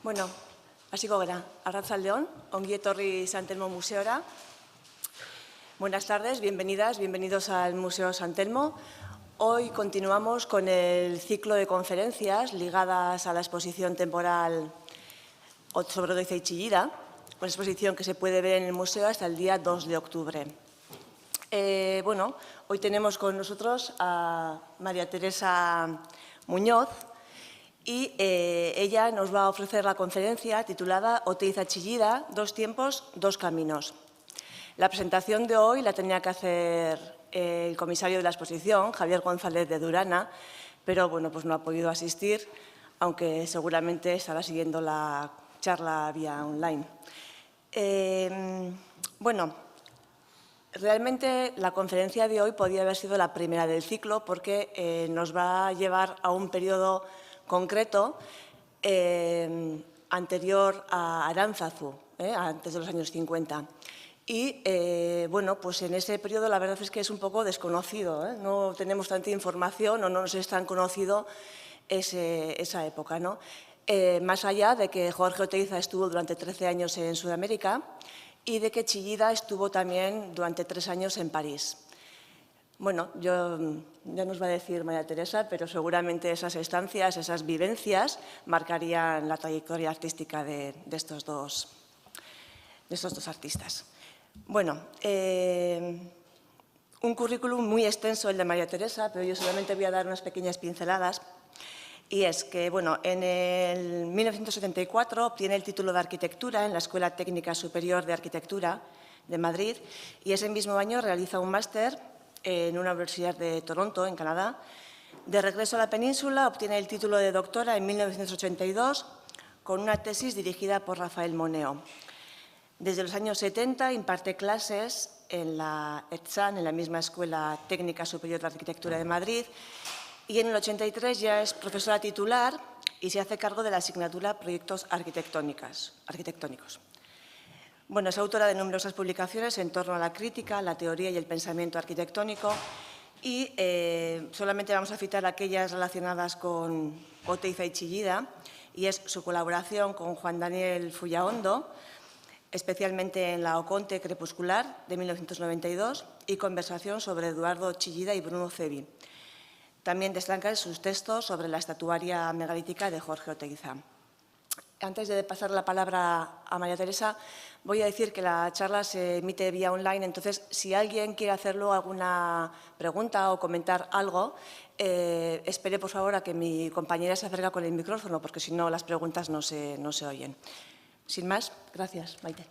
Bueno, hasiko gara. Arratsaldeon, ongi etorri San Telmo Museora. Buenas tardes, bienvenidas, bienvenidos al Museo San Telmo. Hoy continuamos con el ciclo de conferencias ligadas a la exposición temporal sobre Oteiza y Chillida, una exposición que se puede ver en el museo hasta el día 2 de octubre. Hoy tenemos con nosotros a María Teresa Muñoz y ella nos va a ofrecer la conferencia titulada Oteiza Chillida, dos tiempos, dos caminos. La presentación de hoy la tenía que hacer el comisario de la exposición, Javier González de Durana, pero bueno, pues no ha podido asistir, aunque seguramente estará siguiendo la charla vía online. Realmente la conferencia de hoy podía haber sido la primera del ciclo porque nos va a llevar a un periodo concreto anterior a Aránzazu, antes de los años 50. Y, pues en ese periodo la verdad es que es un poco desconocido, no tenemos tanta información o no nos es tan conocido esa época, ¿no? Más allá de que Jorge Oteiza estuvo durante 13 años en Sudamérica y de que Chillida estuvo también durante 3 años en París. Bueno, ya nos va a decir María Teresa, pero seguramente esas estancias, esas vivencias, marcarían la trayectoria artística de estos dos artistas. Bueno, un currículum muy extenso el de María Teresa, pero yo solamente voy a dar unas pequeñas pinceladas. Y es que, en el 1974 obtiene el título de Arquitectura en la Escuela Técnica Superior de Arquitectura de Madrid y ese mismo año realiza un máster en una universidad de Toronto, en Canadá. De regreso a la península obtiene el título de doctora en 1982 con una tesis dirigida por Rafael Moneo. Desde los años 70 imparte clases en la ETSAN, en la misma Escuela Técnica Superior de Arquitectura de Madrid, y en el 83 ya es profesora titular y se hace cargo de la asignatura Proyectos Arquitectónicos. Bueno, es autora de numerosas publicaciones en torno a la crítica, la teoría y el pensamiento arquitectónico y solamente vamos a citar aquellas relacionadas con Oteiza y Chillida, y es su colaboración con Juan Daniel Fullaondo, especialmente en La Oconte Crepuscular, de 1992, y conversación sobre Eduardo Chillida y Bruno Cevi. También destacan sus textos sobre la estatuaria megalítica de Jorge Oteiza. Antes de pasar la palabra a María Teresa, voy a decir que la charla se emite vía online, entonces, si alguien quiere hacerlo alguna pregunta o comentar algo, espere, por favor, a que mi compañera se acerque con el micrófono, porque si no, las preguntas no se oyen. Sin más, gracias, Maite.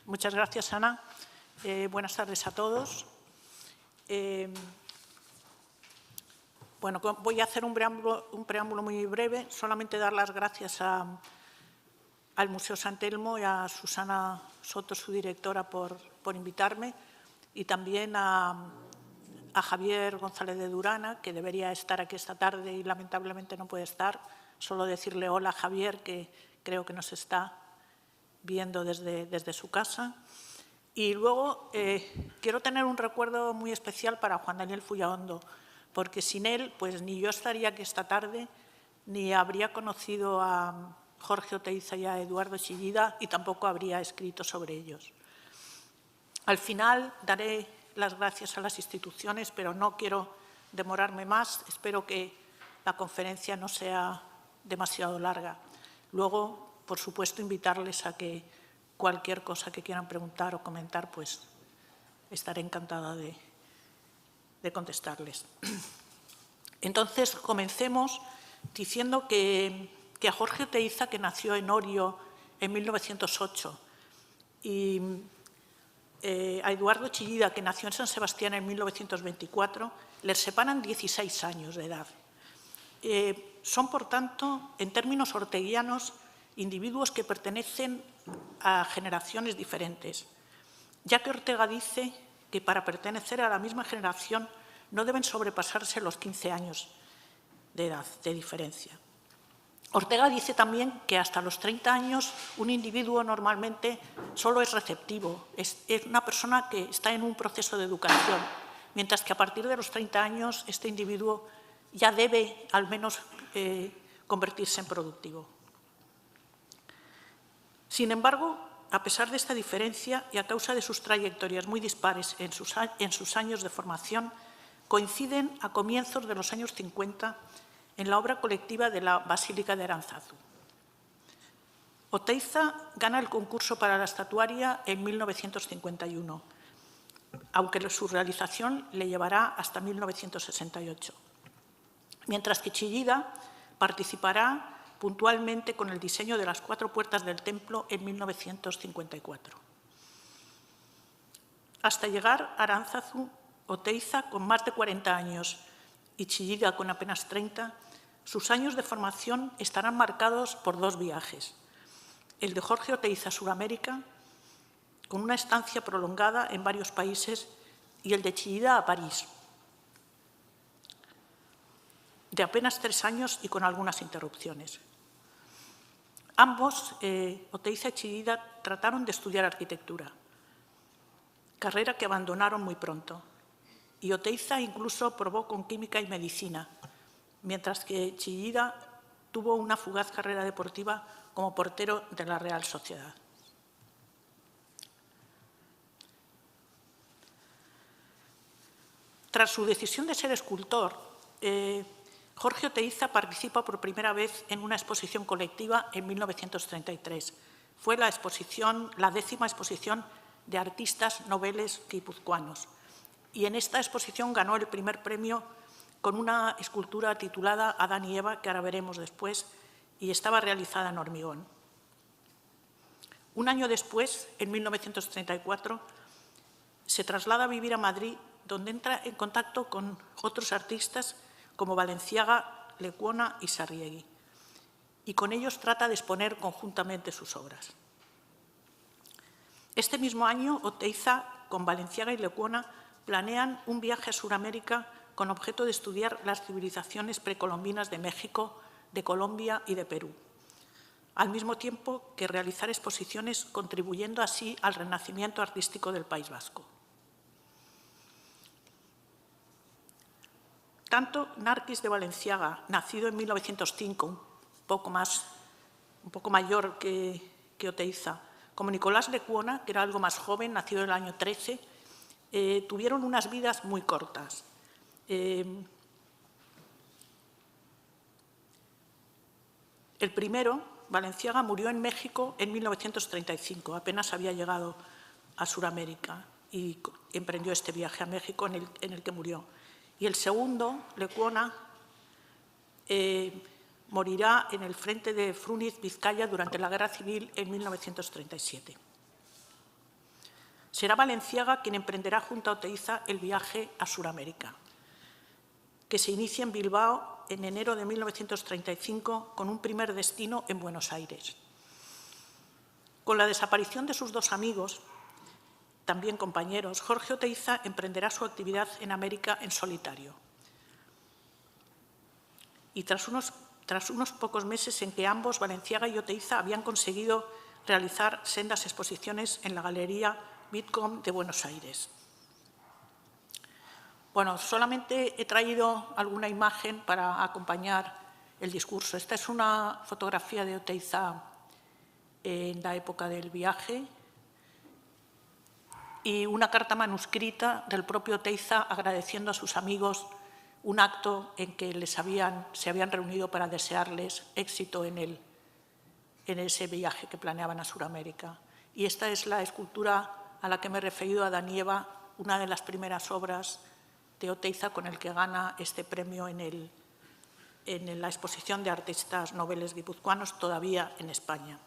Muchas gracias, Ana. Buenas tardes a todos. Voy a hacer un preámbulo muy breve, solamente dar las gracias al Museo San Telmo y a Susana Soto, su directora, por invitarme, y también a Javier González de Durana, que debería estar aquí esta tarde y lamentablemente no puede estar. Solo decirle hola, Javier, que creo que nos está viendo desde su casa. Y luego quiero tener un recuerdo muy especial para Juan Daniel Fullaondo, porque sin él, pues ni yo estaría aquí esta tarde, ni habría conocido a Jorge Oteiza y a Eduardo Chillida y tampoco habría escrito sobre ellos. Al final daré las gracias a las instituciones, pero no quiero demorarme más. Espero que la conferencia no sea demasiado larga. Luego, por supuesto, invitarles a que cualquier cosa que quieran preguntar o comentar, pues estaré encantada de contestarles. Entonces, comencemos diciendo que a Jorge Oteiza, que nació en Orio en 1908, y a Eduardo Chillida, que nació en San Sebastián en 1924, les separan 16 años de edad. Son, por tanto, en términos orteguianos, individuos que pertenecen a generaciones diferentes, ya que Ortega dice que para pertenecer a la misma generación no deben sobrepasarse los 15 años de edad de diferencia. Ortega dice también que hasta los 30 años un individuo normalmente solo es receptivo, es una persona que está en un proceso de educación, mientras que a partir de los 30 años este individuo ya debe al menos convertirse en productivo. Sin embargo, a pesar de esta diferencia y a causa de sus trayectorias muy dispares en sus años de formación, coinciden a comienzos de los años 50 en la obra colectiva de la Basílica de Aránzazu. Oteiza gana el concurso para la estatuaria en 1951, aunque su realización le llevará hasta 1968, mientras que Chillida participará puntualmente con el diseño de las 4 puertas del templo en 1954. Hasta llegar a Aránzazu, Oteiza, con más de 40 años, y Chillida, con apenas 30, sus años de formación estarán marcados por 2 viajes. El de Jorge Oteiza a Sudamérica, con una estancia prolongada en varios países, y el de Chillida a París, de apenas 3 años y con algunas interrupciones. Ambos, Oteiza y Chillida, trataron de estudiar arquitectura, carrera que abandonaron muy pronto. Y Oteiza incluso probó con química y medicina, mientras que Chillida tuvo una fugaz carrera deportiva como portero de la Real Sociedad. Tras su decisión de ser escultor, Jorge Oteiza participa por primera vez en una exposición colectiva en 1933. Fue la 10ª exposición de artistas noveles guipuzcoanos. Y en esta exposición ganó el primer premio con una escultura titulada Adán y Eva, que ahora veremos después, y estaba realizada en hormigón. Un año después, en 1934, se traslada a vivir a Madrid, donde entra en contacto con otros artistas como Balenciaga, Lecuona y Sarriegui, y con ellos trata de exponer conjuntamente sus obras. Este mismo año, Oteiza, con Balenciaga y Lecuona, planean un viaje a Sudamérica con objeto de estudiar las civilizaciones precolombinas de México, de Colombia y de Perú, al mismo tiempo que realizar exposiciones, contribuyendo así al renacimiento artístico del País Vasco. Tanto Narquis de Balenciaga, nacido en 1905, un poco mayor que Oteiza, como Nicolás Lecuona, que era algo más joven, nacido en el año 13, tuvieron unas vidas muy cortas. El primero, Balenciaga, murió en México en 1935, apenas había llegado a Sudamérica y emprendió este viaje a México en el que murió. Y el segundo, Lecuona, morirá en el frente de Fruniz, Vizcaya, durante la Guerra Civil en 1937. Será Balenciaga quien emprenderá junto a Oteiza el viaje a Sudamérica, que se inicia en Bilbao en enero de 1935 con un primer destino en Buenos Aires. Con la desaparición de sus 2 amigos, también compañeros, Jorge Oteiza emprenderá su actividad en América en solitario. Y tras unos pocos meses en que ambos, Balenciaga y Oteiza, habían conseguido realizar sendas exposiciones en la Galería Bitcom de Buenos Aires. Bueno, solamente he traído alguna imagen para acompañar el discurso. Esta es una fotografía de Oteiza en la época del viaje y una carta manuscrita del propio Oteiza agradeciendo a sus amigos un acto en que se habían reunido para desearles éxito en ese viaje que planeaban a Sudamérica. Y esta es la escultura a la que me he referido, Adán y Eva, una de las primeras obras de Oteiza con el que gana este premio en la exposición de artistas noveles guipuzcoanos, todavía en España.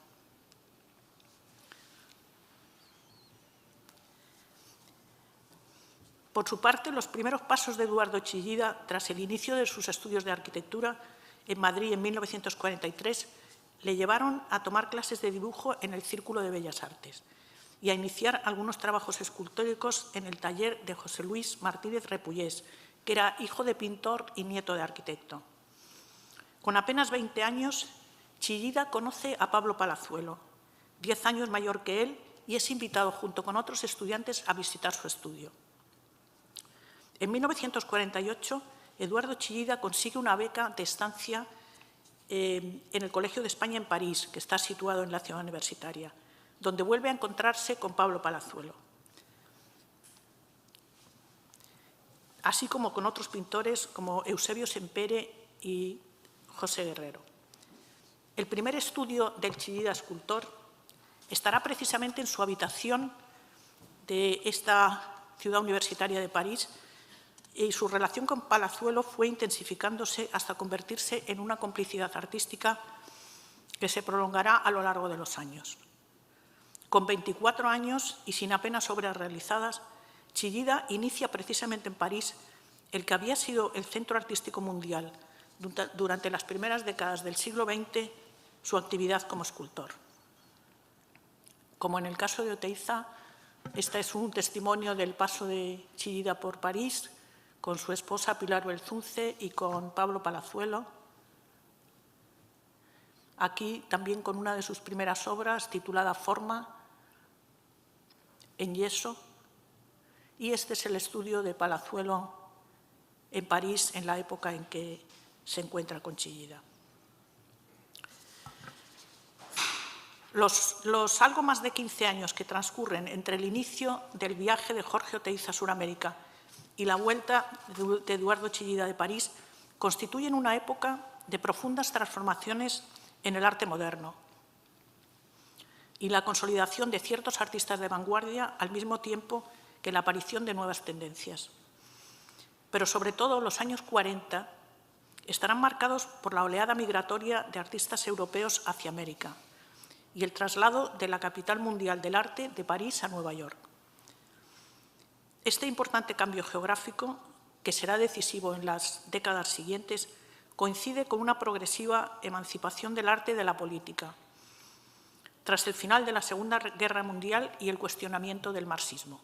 Por su parte, los primeros pasos de Eduardo Chillida, tras el inicio de sus estudios de arquitectura en Madrid en 1943, le llevaron a tomar clases de dibujo en el Círculo de Bellas Artes y a iniciar algunos trabajos escultóricos en el taller de José Luis Martínez Repullés, que era hijo de pintor y nieto de arquitecto. Con apenas 20 años, Chillida conoce a Pablo Palazuelo, 10 años mayor que él, y es invitado junto con otros estudiantes a visitar su estudio. En 1948, Eduardo Chillida consigue una beca de estancia en el Colegio de España en París, que está situado en la ciudad universitaria. donde vuelve a encontrarse con Pablo Palazuelo, así como con otros pintores como Eusebio Sempere y José Guerrero. El primer estudio del Chillida escultor estará precisamente en su habitación de esta ciudad universitaria de París, y su relación con Palazuelo fue intensificándose hasta convertirse en una complicidad artística que se prolongará a lo largo de los años. Con 24 años y sin apenas obras realizadas, Chillida inicia precisamente en París el que había sido el centro artístico mundial durante las primeras décadas del siglo XX, su actividad como escultor. Como en el caso de Oteiza, este es un testimonio del paso de Chillida por París con su esposa Pilar Belzunce y con Pablo Palazuelo. Aquí también con una de sus primeras obras titulada Forma, en yeso. Y este es el estudio de Palazuelo en París en la época en que se encuentra con Chillida. Los algo más de 15 años que transcurren entre el inicio del viaje de Jorge Oteiza a Suramérica y la vuelta de Eduardo Chillida de París constituyen una época de profundas transformaciones en el arte moderno y la consolidación de ciertos artistas de vanguardia al mismo tiempo que la aparición de nuevas tendencias. Pero sobre todo los años 40 estarán marcados por la oleada migratoria de artistas europeos hacia América y el traslado de la capital mundial del arte de París a Nueva York. Este importante cambio geográfico, que será decisivo en las décadas siguientes, coincide con una progresiva emancipación del arte de la política, tras el final de la Segunda Guerra Mundial y el cuestionamiento del marxismo.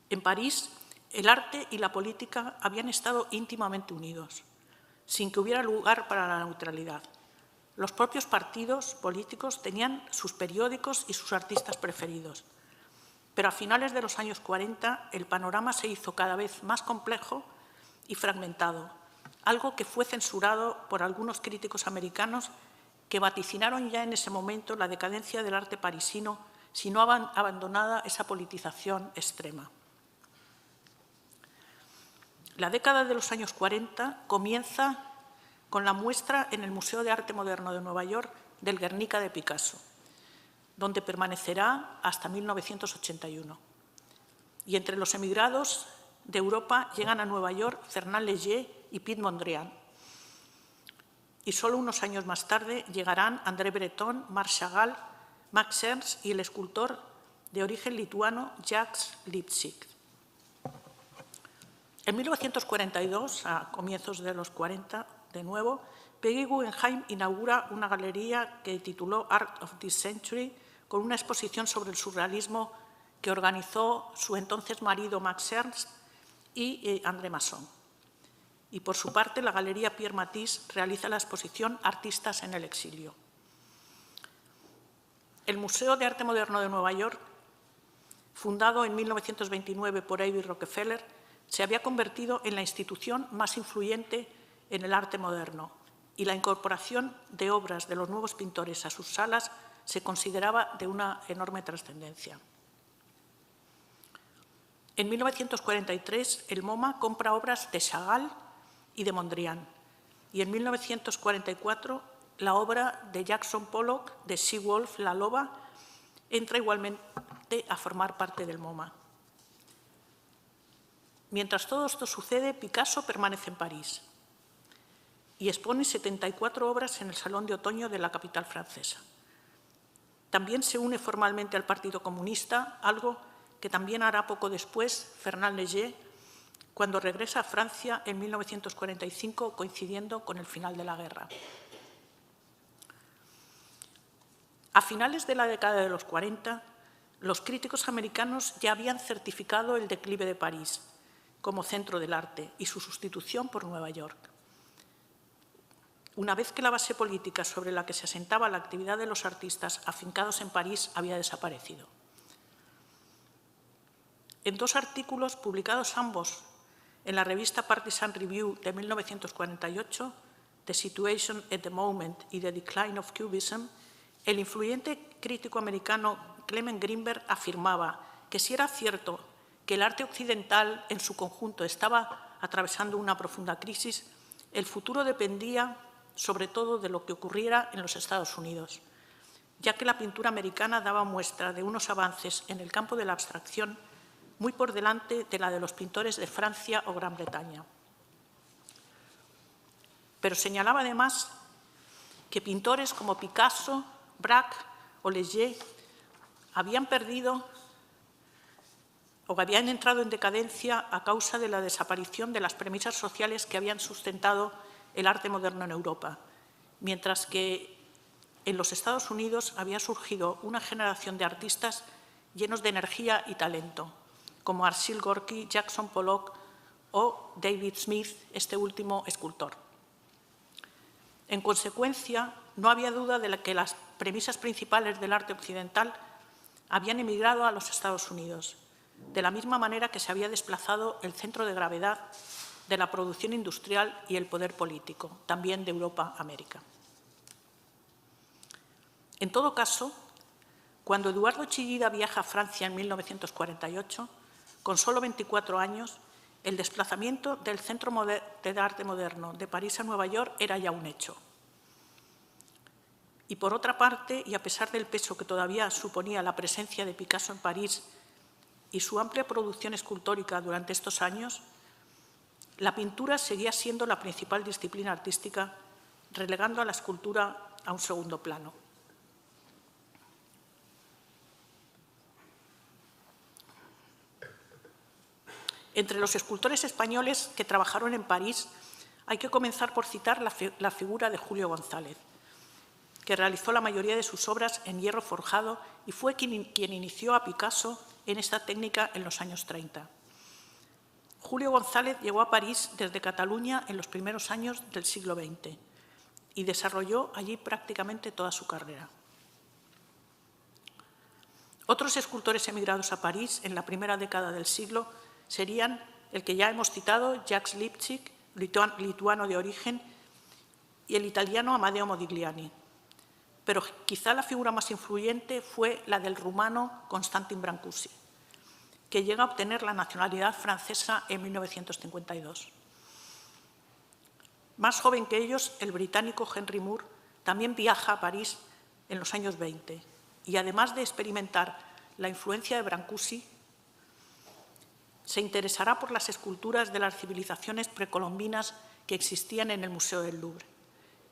En París, el arte y la política habían estado íntimamente unidos, sin que hubiera lugar para la neutralidad. Los propios partidos políticos tenían sus periódicos y sus artistas preferidos. Pero a finales de los años 40 el panorama se hizo cada vez más complejo y fragmentado, algo que fue censurado por algunos críticos americanos que vaticinaron ya en ese momento la decadencia del arte parisino si no abandonada esa politización extrema. La década de los años 40 comienza con la muestra en el Museo de Arte Moderno de Nueva York del Guernica de Picasso, donde permanecerá hasta 1981. Y entre los emigrados de Europa llegan a Nueva York Fernand Léger y Piet Mondrian. Y solo unos años más tarde llegarán André Breton, Marc Chagall, Max Ernst y el escultor de origen lituano Jacques Lipsitz. En 1942, a comienzos de los 40, de nuevo, Peggy Guggenheim inaugura una galería que tituló Art of this Century, con una exposición sobre el surrealismo que organizó su entonces marido Max Ernst y André Masson. Y por su parte, la Galería Pierre Matisse realiza la exposición Artistas en el exilio. El Museo de Arte Moderno de Nueva York, fundado en 1929 por David Rockefeller, se había convertido en la institución más influyente en el arte moderno, y la incorporación de obras de los nuevos pintores a sus salas se consideraba de una enorme trascendencia. En 1943, el MoMA compra obras de Chagall y de Mondrian, y en 1944 la obra de Jackson Pollock de She-Wolf, la loba, entra igualmente a formar parte del MoMA. Mientras todo esto sucede, Picasso permanece en París y expone 74 obras en el Salón de Otoño de la capital francesa. También se une formalmente al Partido Comunista, algo que también hará poco después Fernand Léger, cuando regresa a Francia en 1945, coincidiendo con el final de la guerra. A finales de la década de los 40, los críticos americanos ya habían certificado el declive de París como centro del arte y su sustitución por Nueva York. Una vez que la base política sobre la que se asentaba la actividad de los artistas afincados en París había desaparecido. En dos artículos publicados ambos en la revista Partisan Review de 1948, The Situation at the Moment y The Decline of Cubism, El influyente crítico americano Clement Greenberg afirmaba que si era cierto que el arte occidental en su conjunto estaba atravesando una profunda crisis, el futuro dependía sobre todo de lo que ocurriera en los Estados Unidos, ya que la pintura americana daba muestra de unos avances en el campo de la abstracción muy por delante de la de los pintores de Francia o Gran Bretaña. Pero señalaba además que pintores como Picasso, Braque o Leger habían perdido o habían entrado en decadencia a causa de la desaparición de las premisas sociales que habían sustentado el arte moderno en Europa, mientras que en los Estados Unidos había surgido una generación de artistas llenos de energía y talento, como Arshile Gorky, Jackson Pollock o David Smith, este último escultor. En consecuencia, no había duda de que las premisas principales del arte occidental habían emigrado a los Estados Unidos, de la misma manera que se había desplazado el centro de gravedad de la producción industrial y el poder político, también de Europa a América. En todo caso, cuando Eduardo Chillida viaja a Francia en 1948, con solo 24 años, el desplazamiento del Centro de Arte Moderno de París a Nueva York era ya un hecho. Y por otra parte, y a pesar del peso que todavía suponía la presencia de Picasso en París y su amplia producción escultórica durante estos años, la pintura seguía siendo la principal disciplina artística, relegando a la escultura a un segundo plano. Entre los escultores españoles que trabajaron en París, hay que comenzar por citar la figura de Julio González, que realizó la mayoría de sus obras en hierro forjado y fue quien inició a Picasso en esta técnica en los años 30. Julio González llegó a París desde Cataluña en los primeros años del siglo XX y desarrolló allí prácticamente toda su carrera. Otros escultores emigrados a París en la primera década del siglo serían el que ya hemos citado, Jacques Lipchitz, lituano de origen, y el italiano Amadeo Modigliani. Pero quizá la figura más influyente fue la del rumano Constantin Brancusi, que llega a obtener la nacionalidad francesa en 1952. Más joven que ellos, el británico Henry Moore también viaja a París en los años 20 y, además de experimentar la influencia de Brancusi, se interesará por las esculturas de las civilizaciones precolombinas que existían en el Museo del Louvre,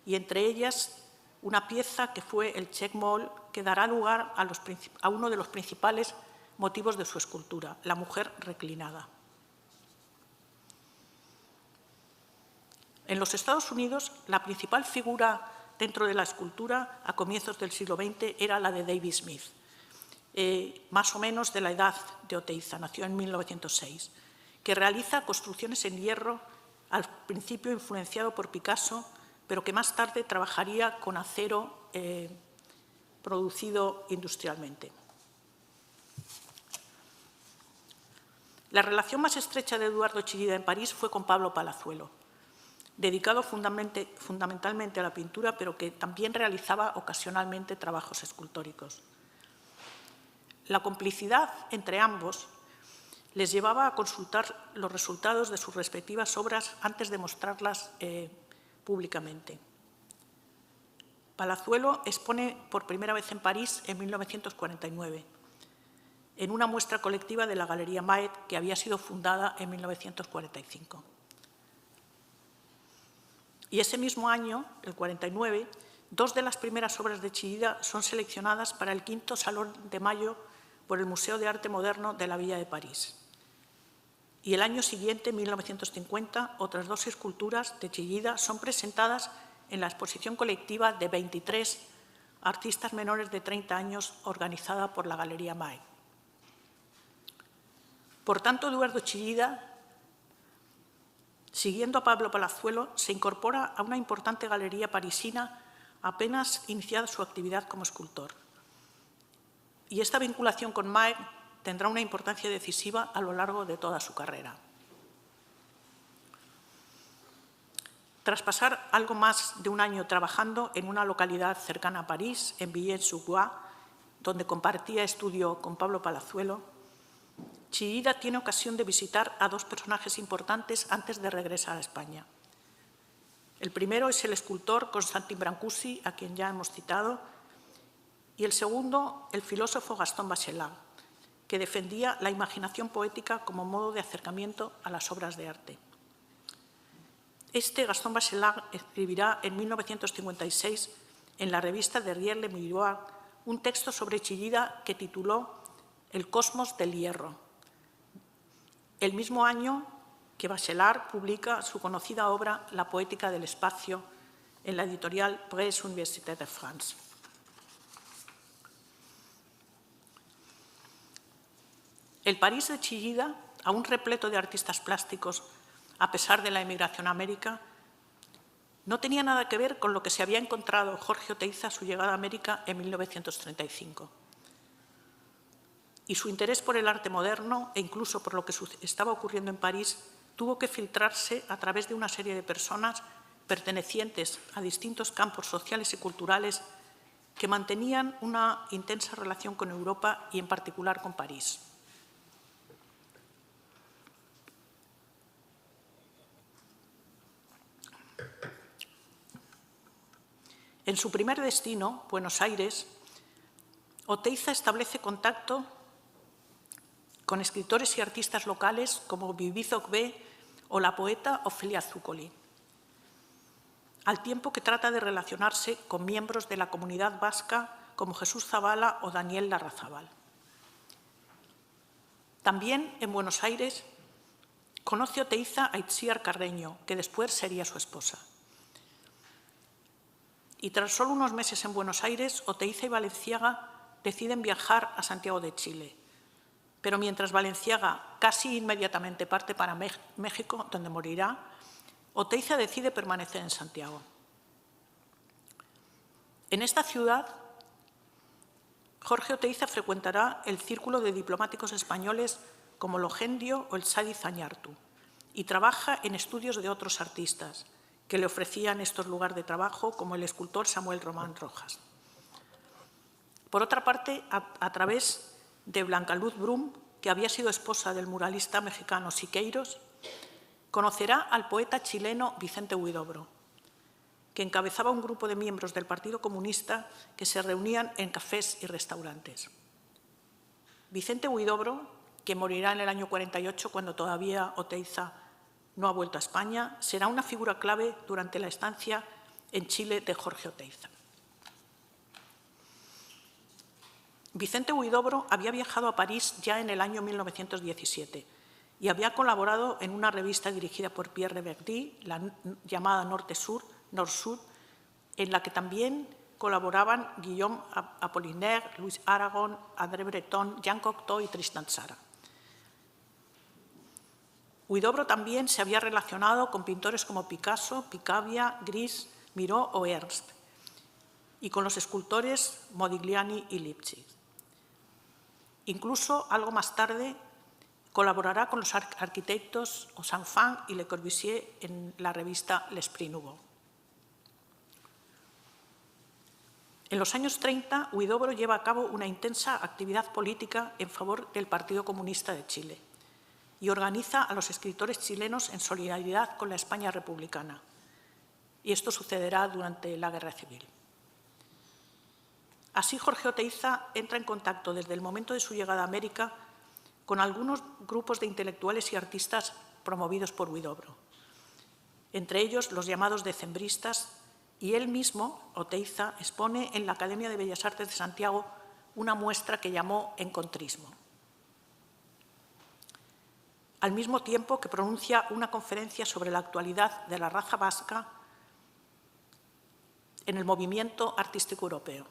y entre ellas una pieza que fue el Check Mall, que dará lugar a uno de los principales motivos de su escultura, la mujer reclinada. En los Estados Unidos, la principal figura dentro de la escultura a comienzos del siglo XX era la de David Smith, más o menos de la edad de Oteiza, nació en 1906, que realiza construcciones en hierro, al principio influenciado por Picasso, pero que más tarde trabajaría con acero producido industrialmente. La relación más estrecha de Eduardo Chillida en París fue con Pablo Palazuelo, dedicado fundamentalmente a la pintura, pero que también realizaba ocasionalmente trabajos escultóricos. La complicidad entre ambos les llevaba a consultar los resultados de sus respectivas obras antes de mostrarlas públicamente. Palazuelo expone por primera vez en París en 1949, en una muestra colectiva de la Galería Maet, que había sido fundada en 1945. Y ese mismo año, el 49, dos de las primeras obras de Chillida son seleccionadas para el 5º Salón de Mayo por el Museo de Arte Moderno de la Villa de París. Y el año siguiente, 1950, otras dos esculturas de Chillida son presentadas en la exposición colectiva de 23 artistas menores de 30 años organizada por la Galería Maet. Por tanto, Eduardo Chillida, siguiendo a Pablo Palazuelo, se incorpora a una importante galería parisina apenas iniciada su actividad como escultor. Y esta vinculación con Maet tendrá una importancia decisiva a lo largo de toda su carrera. Tras pasar algo más de un año trabajando en una localidad cercana a París, en Villeneuve-sur-Loire, donde compartía estudio con Pablo Palazuelo, Chillida tiene ocasión de visitar a dos personajes importantes antes de regresar a España. El primero es el escultor Constantin Brancusi, a quien ya hemos citado, y el segundo, el filósofo Gaston Bachelard, que defendía la imaginación poética como modo de acercamiento a las obras de arte. Gaston Bachelard escribirá en 1956 en la revista Derrière le Miroir un texto sobre Chillida que tituló El cosmos del hierro. El mismo año que Bachelard publica su conocida obra La poética del espacio en la editorial Presse Université de France. El París de Chillida, aún repleto de artistas plásticos, a pesar de la emigración a América, no tenía nada que ver con lo que se había encontrado Jorge Oteiza a su llegada a América en 1935. Y su interés por el arte moderno, e incluso por lo que estaba ocurriendo en París, tuvo que filtrarse a través de una serie de personas pertenecientes a distintos campos sociales y culturales que mantenían una intensa relación con Europa y en particular con París. En su primer destino, Buenos Aires, Oteiza establece contacto con escritores y artistas locales como Bibi Zogbe o la poeta Ofelia Zúcoli, al tiempo que trata de relacionarse con miembros de la comunidad vasca como Jesús Zabala o Daniel Larrazábal. También en Buenos Aires conoce Oteiza a Itziar Carreño, que después sería su esposa. Y tras solo unos meses en Buenos Aires, Oteiza y Balenciaga deciden viajar a Santiago de Chile. Pero mientras Balenciaga casi inmediatamente parte para México, donde morirá, Oteiza decide permanecer en Santiago. En esta ciudad, Jorge Oteiza frecuentará el círculo de diplomáticos españoles como Logendio o el Sadi Zañartu y trabaja en estudios de otros artistas que le ofrecían estos lugares de trabajo, como el escultor Samuel Román Rojas. Por otra parte, a través de Blanca Luz Brum, que había sido esposa del muralista mexicano Siqueiros, conocerá al poeta chileno Vicente Huidobro, que encabezaba un grupo de miembros del Partido Comunista que se reunían en cafés y restaurantes. Vicente Huidobro, que morirá en el año 48 cuando todavía Oteiza no ha vuelto a España, será una figura clave durante la estancia en Chile de Jorge Oteiza. Vicente Huidobro había viajado a París ya en el año 1917 y había colaborado en una revista dirigida por Pierre de Verdi, la llamada Norte-Sur, Nord-Sud, en la que también colaboraban Guillaume Apollinaire, Luis Aragon, André Breton, Jean Cocteau y Tristan Tzara. Huidobro también se había relacionado con pintores como Picasso, Picabia, Gris, Miró o Ernst, y con los escultores Modigliani y Lipchitz. Incluso, algo más tarde, colaborará con los arquitectos Sanfin y Le Corbusier en la revista L'Esprit Nouveau. En los años 30, Huidobro lleva a cabo una intensa actividad política en favor del Partido Comunista de Chile y organiza a los escritores chilenos en solidaridad con la España republicana. Y esto sucederá durante la Guerra Civil. Así, Jorge Oteiza entra en contacto desde el momento de su llegada a América con algunos grupos de intelectuales y artistas promovidos por Huidobro, entre ellos los llamados decembristas, y él mismo, Oteiza, expone en la Academia de Bellas Artes de Santiago una muestra que llamó Encontrismo. Al mismo tiempo que pronuncia una conferencia sobre la actualidad de la raza vasca en el movimiento artístico europeo.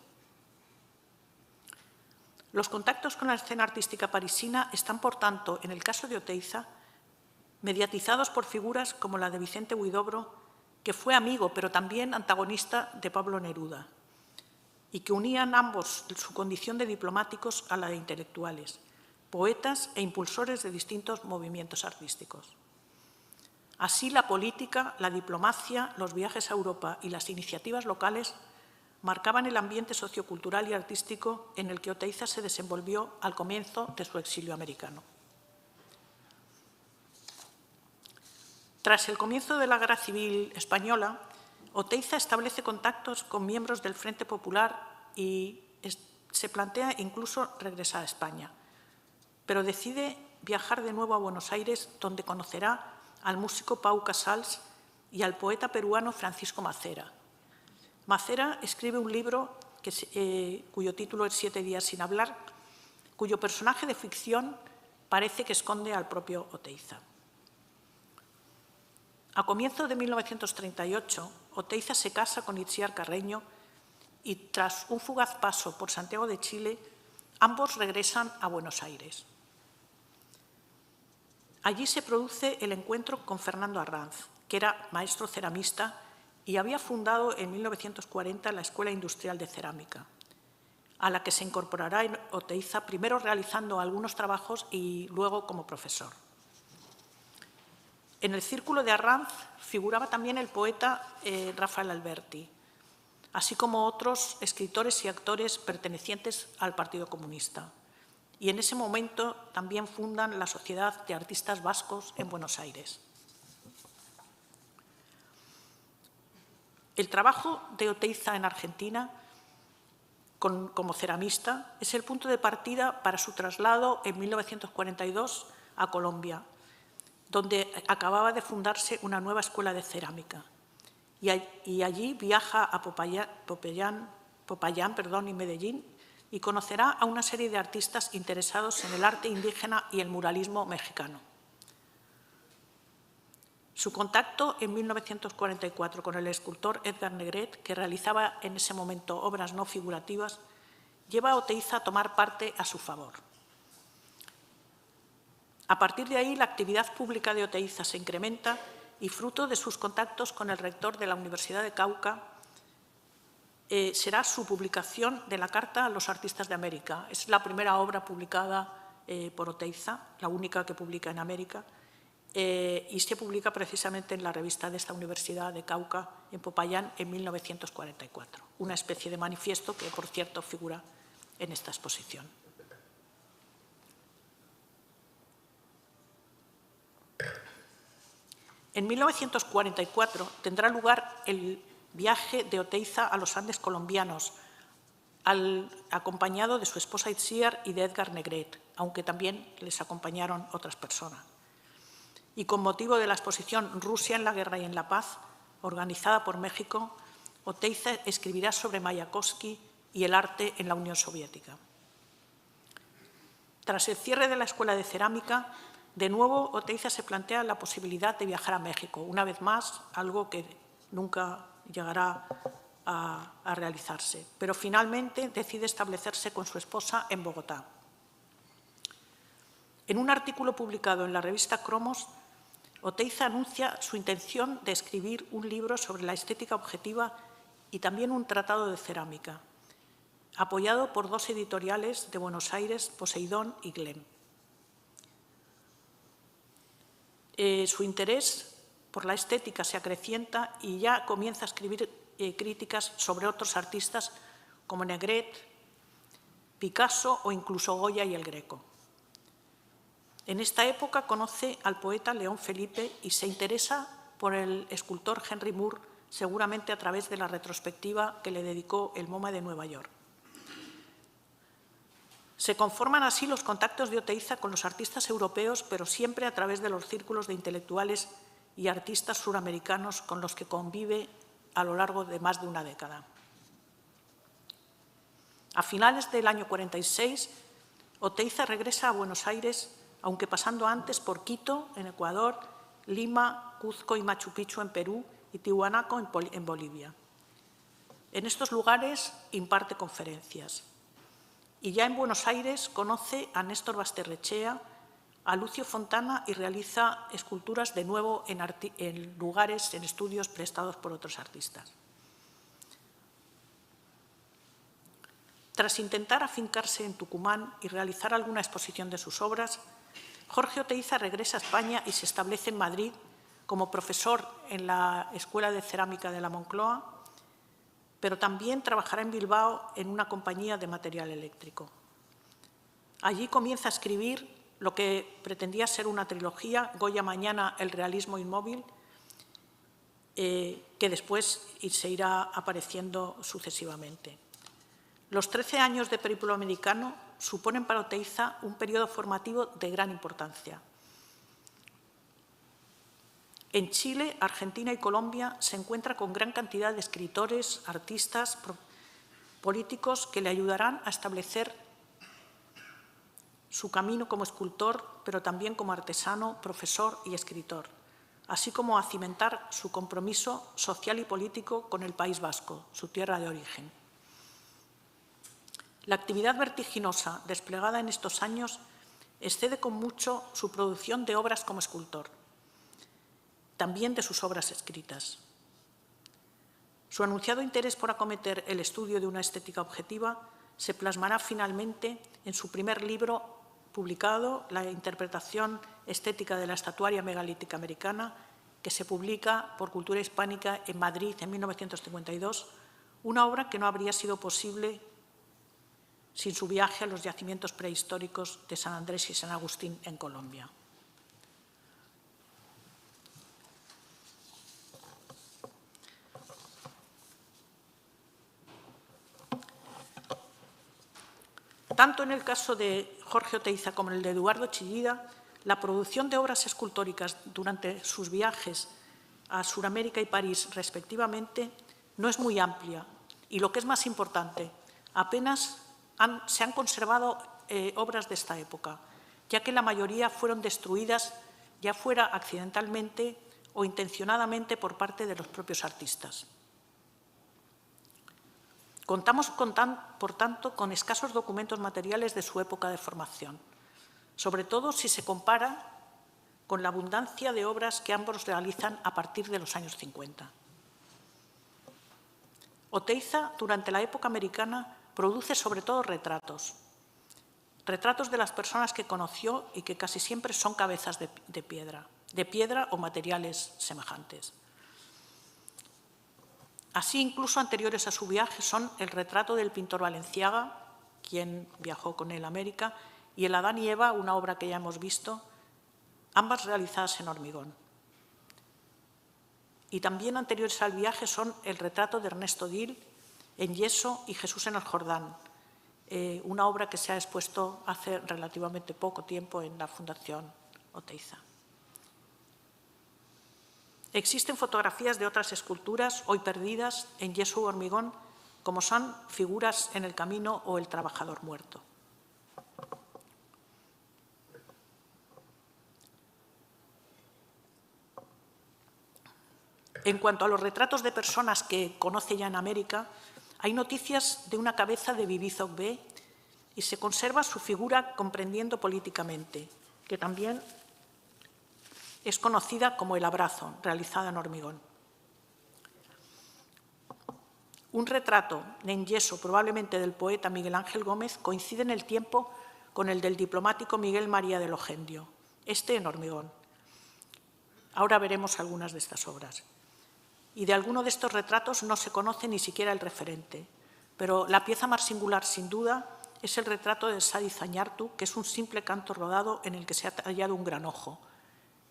Los contactos con la escena artística parisina están, por tanto, en el caso de Oteiza, mediatizados por figuras como la de Vicente Huidobro, que fue amigo, pero también antagonista de Pablo Neruda, y que unían ambos su condición de diplomáticos a la de intelectuales, poetas e impulsores de distintos movimientos artísticos. Así, la política, la diplomacia, los viajes a Europa y las iniciativas locales marcaban el ambiente sociocultural y artístico en el que Oteiza se desenvolvió al comienzo de su exilio americano. Tras el comienzo de la Guerra Civil Española, Oteiza establece contactos con miembros del Frente Popular y se plantea incluso regresar a España, pero decide viajar de nuevo a Buenos Aires, donde conocerá al músico Pau Casals y al poeta peruano Francisco Macera. Macera escribe un libro cuyo título es 7 días sin hablar, cuyo personaje de ficción parece que esconde al propio Oteiza. A comienzos de 1938, Oteiza se casa con Itziar Carreño y, tras un fugaz paso por Santiago de Chile, ambos regresan a Buenos Aires. Allí se produce el encuentro con Fernando Arranz, que era maestro ceramista y había fundado en 1940 la Escuela Industrial de Cerámica, a la que se incorporará en Oteiza, primero realizando algunos trabajos y luego como profesor. En el círculo de Arranz figuraba también el poeta Rafael Alberti, así como otros escritores y actores pertenecientes al Partido Comunista. Y en ese momento también fundan la Sociedad de Artistas Vascos en Buenos Aires. El trabajo de Oteiza en Argentina como ceramista es el punto de partida para su traslado en 1942 a Colombia, donde acababa de fundarse una nueva escuela de cerámica. Y allí viaja a Popayán y Medellín y conocerá a una serie de artistas interesados en el arte indígena y el muralismo mexicano. Su contacto en 1944 con el escultor Edgar Negret, que realizaba en ese momento obras no figurativas, lleva a Oteiza a tomar parte a su favor. A partir de ahí, la actividad pública de Oteiza se incrementa y, fruto de sus contactos con el rector de la Universidad de Cauca, será su publicación de la Carta a los Artistas de América. Es la primera obra publicada por Oteiza, la única que publica en América, y se publica precisamente en la revista de esta Universidad de Cauca, en Popayán, en 1944. Una especie de manifiesto que, por cierto, figura en esta exposición. En 1944 tendrá lugar el viaje de Oteiza a los Andes colombianos, acompañado de su esposa Itziar y de Edgar Negret, aunque también les acompañaron otras personas. Y con motivo de la exposición Rusia en la guerra y en la paz, organizada por México, Oteiza escribirá sobre Mayakovsky y el arte en la Unión Soviética. Tras el cierre de la Escuela de Cerámica, de nuevo Oteiza se plantea la posibilidad de viajar a México, una vez más, algo que nunca llegará a realizarse, pero finalmente decide establecerse con su esposa en Bogotá. En un artículo publicado en la revista Cromos, Oteiza anuncia su intención de escribir un libro sobre la estética objetiva y también un tratado de cerámica, apoyado por dos editoriales de Buenos Aires, Poseidón y Glen. Su interés por la estética se acrecienta y ya comienza a escribir críticas sobre otros artistas como Negret, Picasso o incluso Goya y El Greco. En esta época conoce al poeta León Felipe y se interesa por el escultor Henry Moore, seguramente a través de la retrospectiva que le dedicó el MoMA de Nueva York. Se conforman así los contactos de Oteiza con los artistas europeos, pero siempre a través de los círculos de intelectuales y artistas suramericanos con los que convive a lo largo de más de una década. A finales del año 46, Oteiza regresa a Buenos Aires, aunque pasando antes por Quito, en Ecuador, Lima, Cuzco y Machu Picchu, en Perú, y Tiwanaku, en Bolivia. En estos lugares imparte conferencias. Y ya en Buenos Aires conoce a Néstor Basterrechea, a Lucio Fontana y realiza esculturas de nuevo en lugares, en estudios prestados por otros artistas. Tras intentar afincarse en Tucumán y realizar alguna exposición de sus obras, Jorge Oteiza regresa a España y se establece en Madrid como profesor en la Escuela de Cerámica de la Moncloa, pero también trabajará en Bilbao en una compañía de material eléctrico. Allí comienza a escribir lo que pretendía ser una trilogía, Goya Mañana, el realismo inmóvil, que después se irá apareciendo sucesivamente. Los 13 años de periplo americano suponen para Oteiza un periodo formativo de gran importancia. En Chile, Argentina y Colombia se encuentra con gran cantidad de escritores, artistas, políticos que le ayudarán a establecer su camino como escultor, pero también como artesano, profesor y escritor, así como a cimentar su compromiso social y político con el País Vasco, su tierra de origen. La actividad vertiginosa desplegada en estos años excede con mucho su producción de obras como escultor, también de sus obras escritas. Su anunciado interés por acometer el estudio de una estética objetiva se plasmará finalmente en su primer libro publicado, La interpretación estética de la estatuaria megalítica americana, que se publica por Cultura Hispánica en Madrid en 1952, una obra que no habría sido posible sin su viaje a los yacimientos prehistóricos de San Andrés y San Agustín en Colombia. Tanto en el caso de Jorge Oteiza como en el de Eduardo Chillida, la producción de obras escultóricas durante sus viajes a Sudamérica y París, respectivamente, no es muy amplia y, lo que es más importante, apenas se han conservado obras de esta época, ya que la mayoría fueron destruidas, ya fuera accidentalmente o intencionadamente por parte de los propios artistas. Contamos, por tanto, con escasos documentos materiales de su época de formación, sobre todo si se compara con la abundancia de obras que ambos realizan a partir de los años 50. Oteiza, durante la época americana, produce sobre todo retratos de las personas que conoció y que casi siempre son cabezas de piedra o materiales semejantes. Así, incluso anteriores a su viaje, son el retrato del pintor Balenciaga, quien viajó con él a América, y el Adán y Eva, una obra que ya hemos visto, ambas realizadas en hormigón. Y también anteriores al viaje son el retrato de Ernesto Dil en yeso y Jesús en el Jordán, una obra que se ha expuesto hace relativamente poco tiempo en la Fundación Oteiza. Existen fotografías de otras esculturas, hoy perdidas, en yeso u hormigón, como son Figuras en el camino o El trabajador muerto. En cuanto a los retratos de personas que conoce ya en América, hay noticias de una cabeza de Bibizo B y se conserva su figura comprendiendo políticamente, que también es conocida como El abrazo, realizada en hormigón. Un retrato en yeso, probablemente del poeta Miguel Ángel Gómez, coincide en el tiempo con el del diplomático Miguel María de Logendio, este en hormigón. Ahora veremos algunas de estas obras. Y de alguno de estos retratos no se conoce ni siquiera el referente, pero la pieza más singular, sin duda, es el retrato de Sadi Zañartu, que es un simple canto rodado en el que se ha tallado un gran ojo.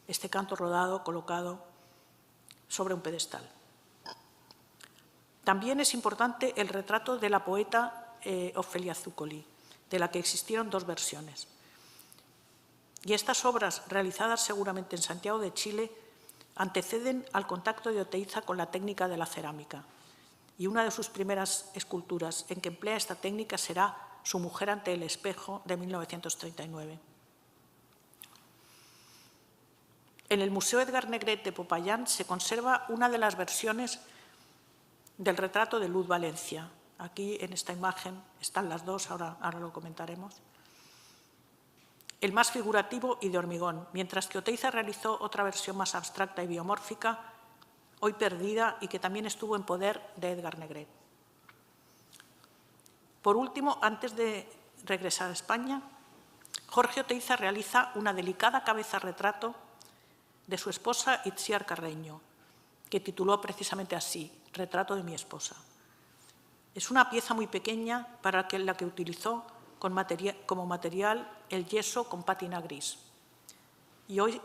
Este canto rodado colocado sobre un pedestal. También es importante el retrato de la poeta Ofelia Zuccoli, de la que existieron dos versiones. Y estas obras, realizadas seguramente en Santiago de Chile, anteceden al contacto de Oteiza con la técnica de la cerámica. Y una de sus primeras esculturas en que emplea esta técnica será Su mujer ante el espejo, de 1939. En el Museo Edgar Negret de Popayán se conserva una de las versiones del retrato de Luz Valencia. Aquí, en esta imagen, están las dos, ahora lo comentaremos. El más figurativo y de hormigón, mientras que Oteiza realizó otra versión más abstracta y biomórfica, hoy perdida y que también estuvo en poder de Edgar Negret. Por último, antes de regresar a España, Jorge Oteiza realiza una delicada cabeza retrato de su esposa Itziar Carreño, que tituló precisamente así, Retrato de mi esposa. Es una pieza muy pequeña para la que utilizó como material el yeso con pátina gris. Y hoy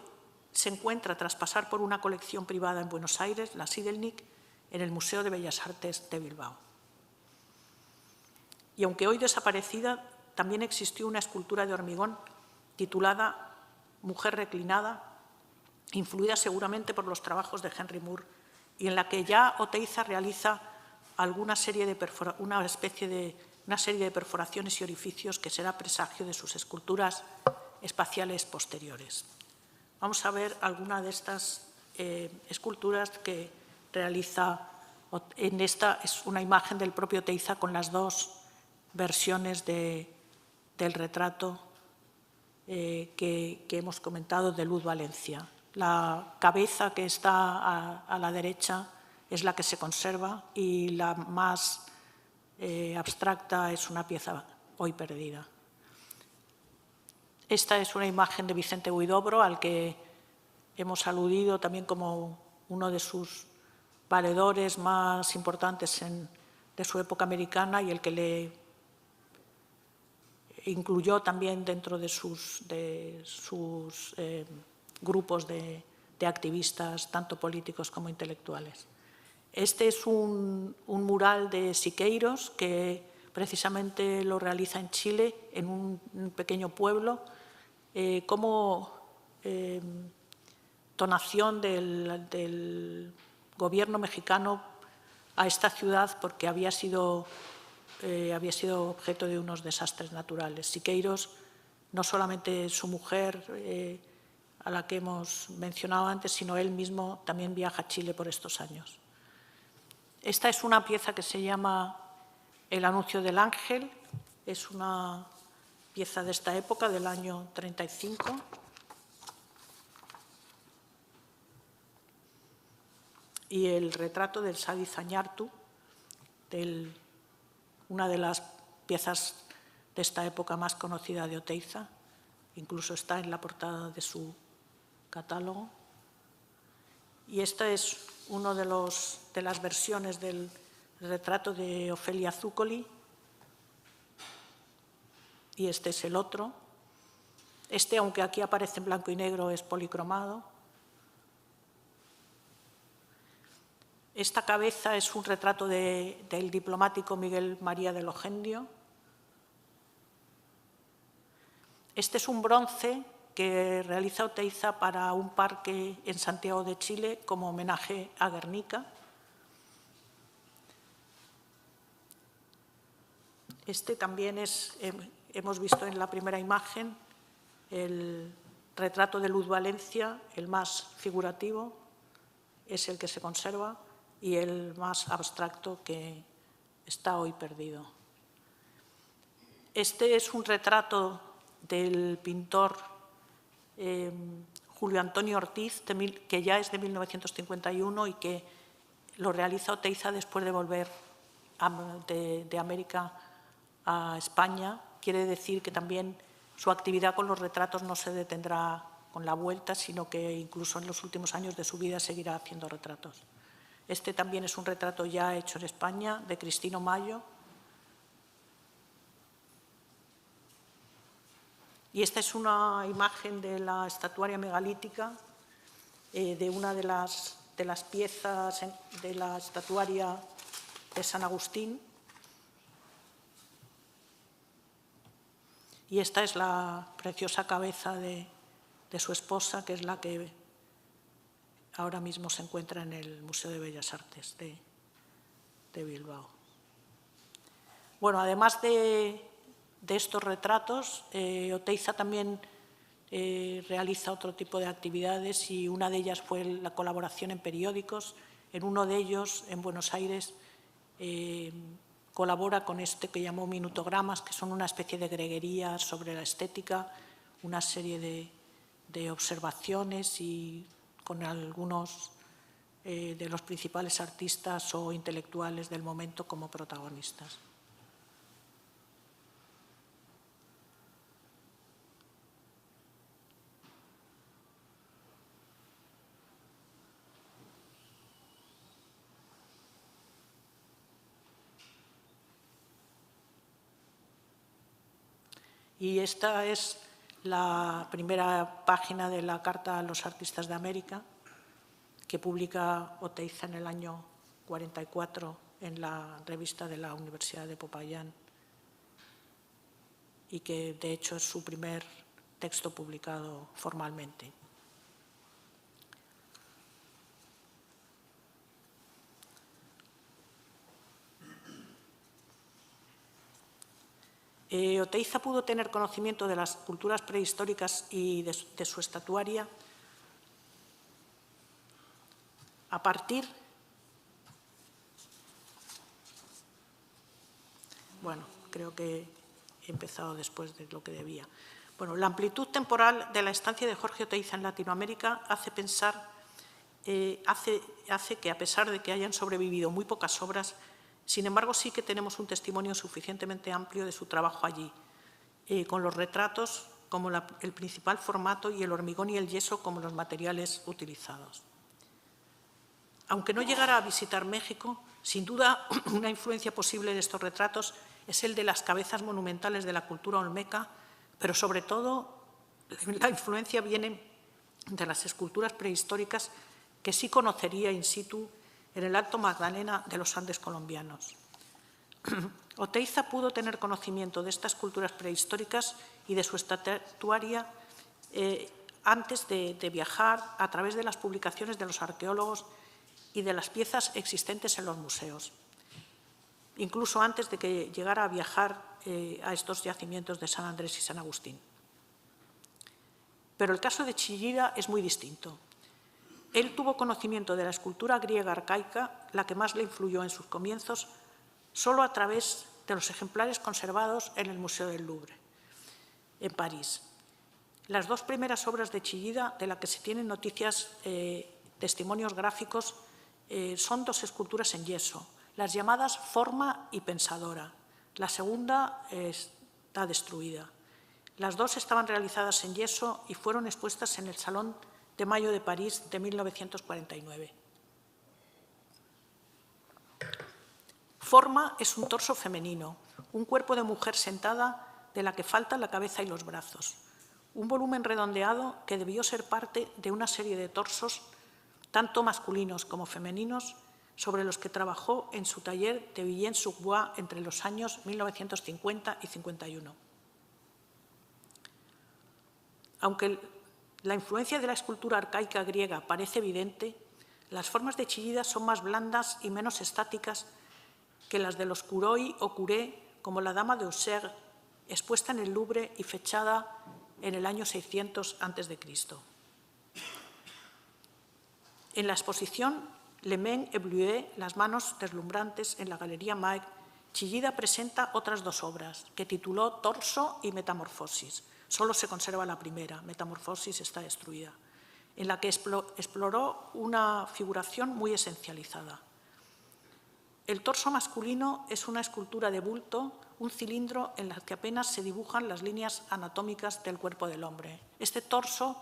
se encuentra, tras pasar por una colección privada en Buenos Aires, la Sidelnik, en el Museo de Bellas Artes de Bilbao. Y aunque hoy desaparecida, también existió una escultura de hormigón titulada Mujer reclinada, influida seguramente por los trabajos de Henry Moore, y en la que ya Oteiza realiza una serie de perforaciones y orificios que será presagio de sus esculturas espaciales posteriores. Vamos a ver alguna de estas esculturas que realiza. En esta es una imagen del propio Oteiza con las dos versiones del retrato que hemos comentado de Luz Valencia. La cabeza que está a la derecha es la que se conserva y la más abstracta es una pieza hoy perdida. Esta es una imagen de Vicente Huidobro, al que hemos aludido también como uno de sus valedores más importantes de su época americana y el que le incluyó también dentro de sus grupos de activistas, tanto políticos como intelectuales. Este es un mural de Siqueiros, que precisamente lo realiza en Chile, en un pequeño pueblo, como donación del gobierno mexicano a esta ciudad, porque había sido objeto de unos desastres naturales. Siqueiros, no solamente su mujer, a la que hemos mencionado antes, sino él mismo también viaja a Chile por estos años. Esta es una pieza que se llama El anuncio del ángel, es una pieza de esta época, del año 35. Y el retrato del Sadi Zañartu, una de las piezas de esta época más conocida de Oteiza, incluso está en la portada de su catálogo. Y esta es una de las versiones del retrato de Ofelia Zúcoli, y este es el otro. Este, aunque aquí aparece en blanco y negro, es policromado. Esta cabeza es un retrato del diplomático Miguel María de Logendio. Este es un bronce que realiza Oteiza para un parque en Santiago de Chile como homenaje a Guernica. Este también hemos visto en la primera imagen, el retrato de Luz Valencia, el más figurativo, es el que se conserva, y el más abstracto, que está hoy perdido. Este es un retrato del pintor Julio Antonio Ortiz, que ya es de 1951 y que lo realiza Oteiza después de volver de América a España. Quiere decir que también su actividad con los retratos no se detendrá con la vuelta, sino que incluso en los últimos años de su vida seguirá haciendo retratos. Este también es un retrato ya hecho en España, de Cristino Mayo. Y esta es una imagen de la estatuaria megalítica, de una de las piezas de la estatuaria de San Agustín. Y esta es la preciosa cabeza de su esposa, que es la que ahora mismo se encuentra en el Museo de Bellas Artes de Bilbao. Bueno, además de estos retratos, Oteiza también realiza otro tipo de actividades, y una de ellas fue la colaboración en periódicos. En uno de ellos, en Buenos Aires, colabora con este que llamó Minutogramas, que son una especie de greguería sobre la estética, una serie de observaciones, y con algunos de los principales artistas o intelectuales del momento como protagonistas. Y esta es la primera página de la Carta a los Artistas de América, que publica Oteiza en el año 44 en la revista de la Universidad de Popayán, y que de hecho es su primer texto publicado formalmente. Oteiza pudo tener conocimiento de las culturas prehistóricas y de su estatuaria a partir, bueno, creo que he empezado después de lo que debía. Bueno, la amplitud temporal de la estancia de Jorge Oteiza en Latinoamérica hace pensar, hace que, a pesar de que hayan sobrevivido muy pocas obras, sin embargo, sí que tenemos un testimonio suficientemente amplio de su trabajo allí, con los retratos como el principal formato y el hormigón y el yeso como los materiales utilizados. Aunque no llegara a visitar México, sin duda una influencia posible de estos retratos es el de las cabezas monumentales de la cultura olmeca, pero sobre todo la influencia viene de las esculturas prehistóricas que sí conocería in situ en el Alto Magdalena de los Andes colombianos. Oteiza pudo tener conocimiento de estas culturas prehistóricas y de su estatuaria antes de viajar a través de las publicaciones de los arqueólogos y de las piezas existentes en los museos, incluso antes de que llegara a viajar a estos yacimientos de San Andrés y San Agustín. Pero el caso de Chillida es muy distinto. Él tuvo conocimiento de la escultura griega arcaica, la que más le influyó en sus comienzos, solo a través de los ejemplares conservados en el Museo del Louvre, en París. Las dos primeras obras de Chillida, de las que se tienen noticias, testimonios gráficos, son dos esculturas en yeso, las llamadas Forma y Pensadora. La segunda está destruida. Las dos estaban realizadas en yeso y fueron expuestas en el Salón de Mayo de París de 1949. Forma es un torso femenino, un cuerpo de mujer sentada de la que faltan la cabeza y los brazos. Un volumen redondeado que debió ser parte de una serie de torsos, tanto masculinos como femeninos, sobre los que trabajó en su taller de Villennes-sur-Bois entre los años 1950 y 51. Aunque la influencia de la escultura arcaica griega parece evidente, las formas de Chillida son más blandas y menos estáticas que las de los Curoi o Curé, como la Dama de Auxerre, expuesta en el Louvre y fechada en el año 600 a.C. En la exposición Les Mains Éblouies, las manos deslumbrantes, en la Galería Maig, Chillida presenta otras dos obras, que tituló Torso y Metamorfosis. Solo se conserva la primera, Metamorfosis está destruida, en la que exploró una figuración muy esencializada. El torso masculino es una escultura de bulto, un cilindro en el que apenas se dibujan las líneas anatómicas del cuerpo del hombre. Este torso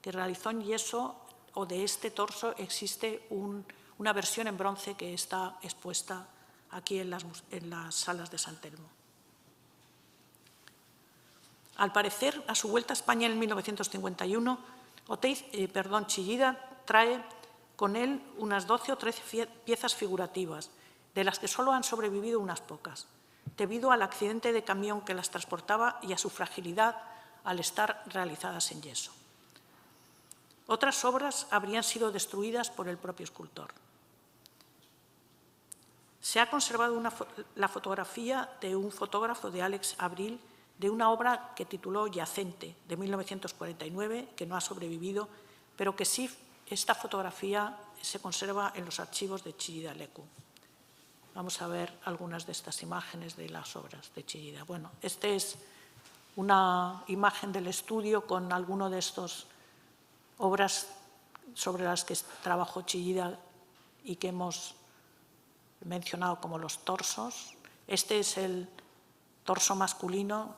que realizó en yeso, o de este torso, existe una versión en bronce que está expuesta aquí en las salas de San Telmo. Al parecer, a su vuelta a España en 1951, Chillida trae con él unas 12 o 13 piezas figurativas, de las que solo han sobrevivido unas pocas, debido al accidente de camión que las transportaba y a su fragilidad al estar realizadas en yeso. Otras obras habrían sido destruidas por el propio escultor. Se ha conservado la fotografía de un fotógrafo, de Alex Abril, de una obra que tituló Yacente, de 1949, que no ha sobrevivido, pero que sí, esta fotografía se conserva en los archivos de Chillida Leku. Vamos a ver algunas de estas imágenes de las obras de Chillida. Bueno, esta es una imagen del estudio con alguno de estas obras sobre las que trabajó Chillida y que hemos mencionado como los torsos. Este es el torso masculino,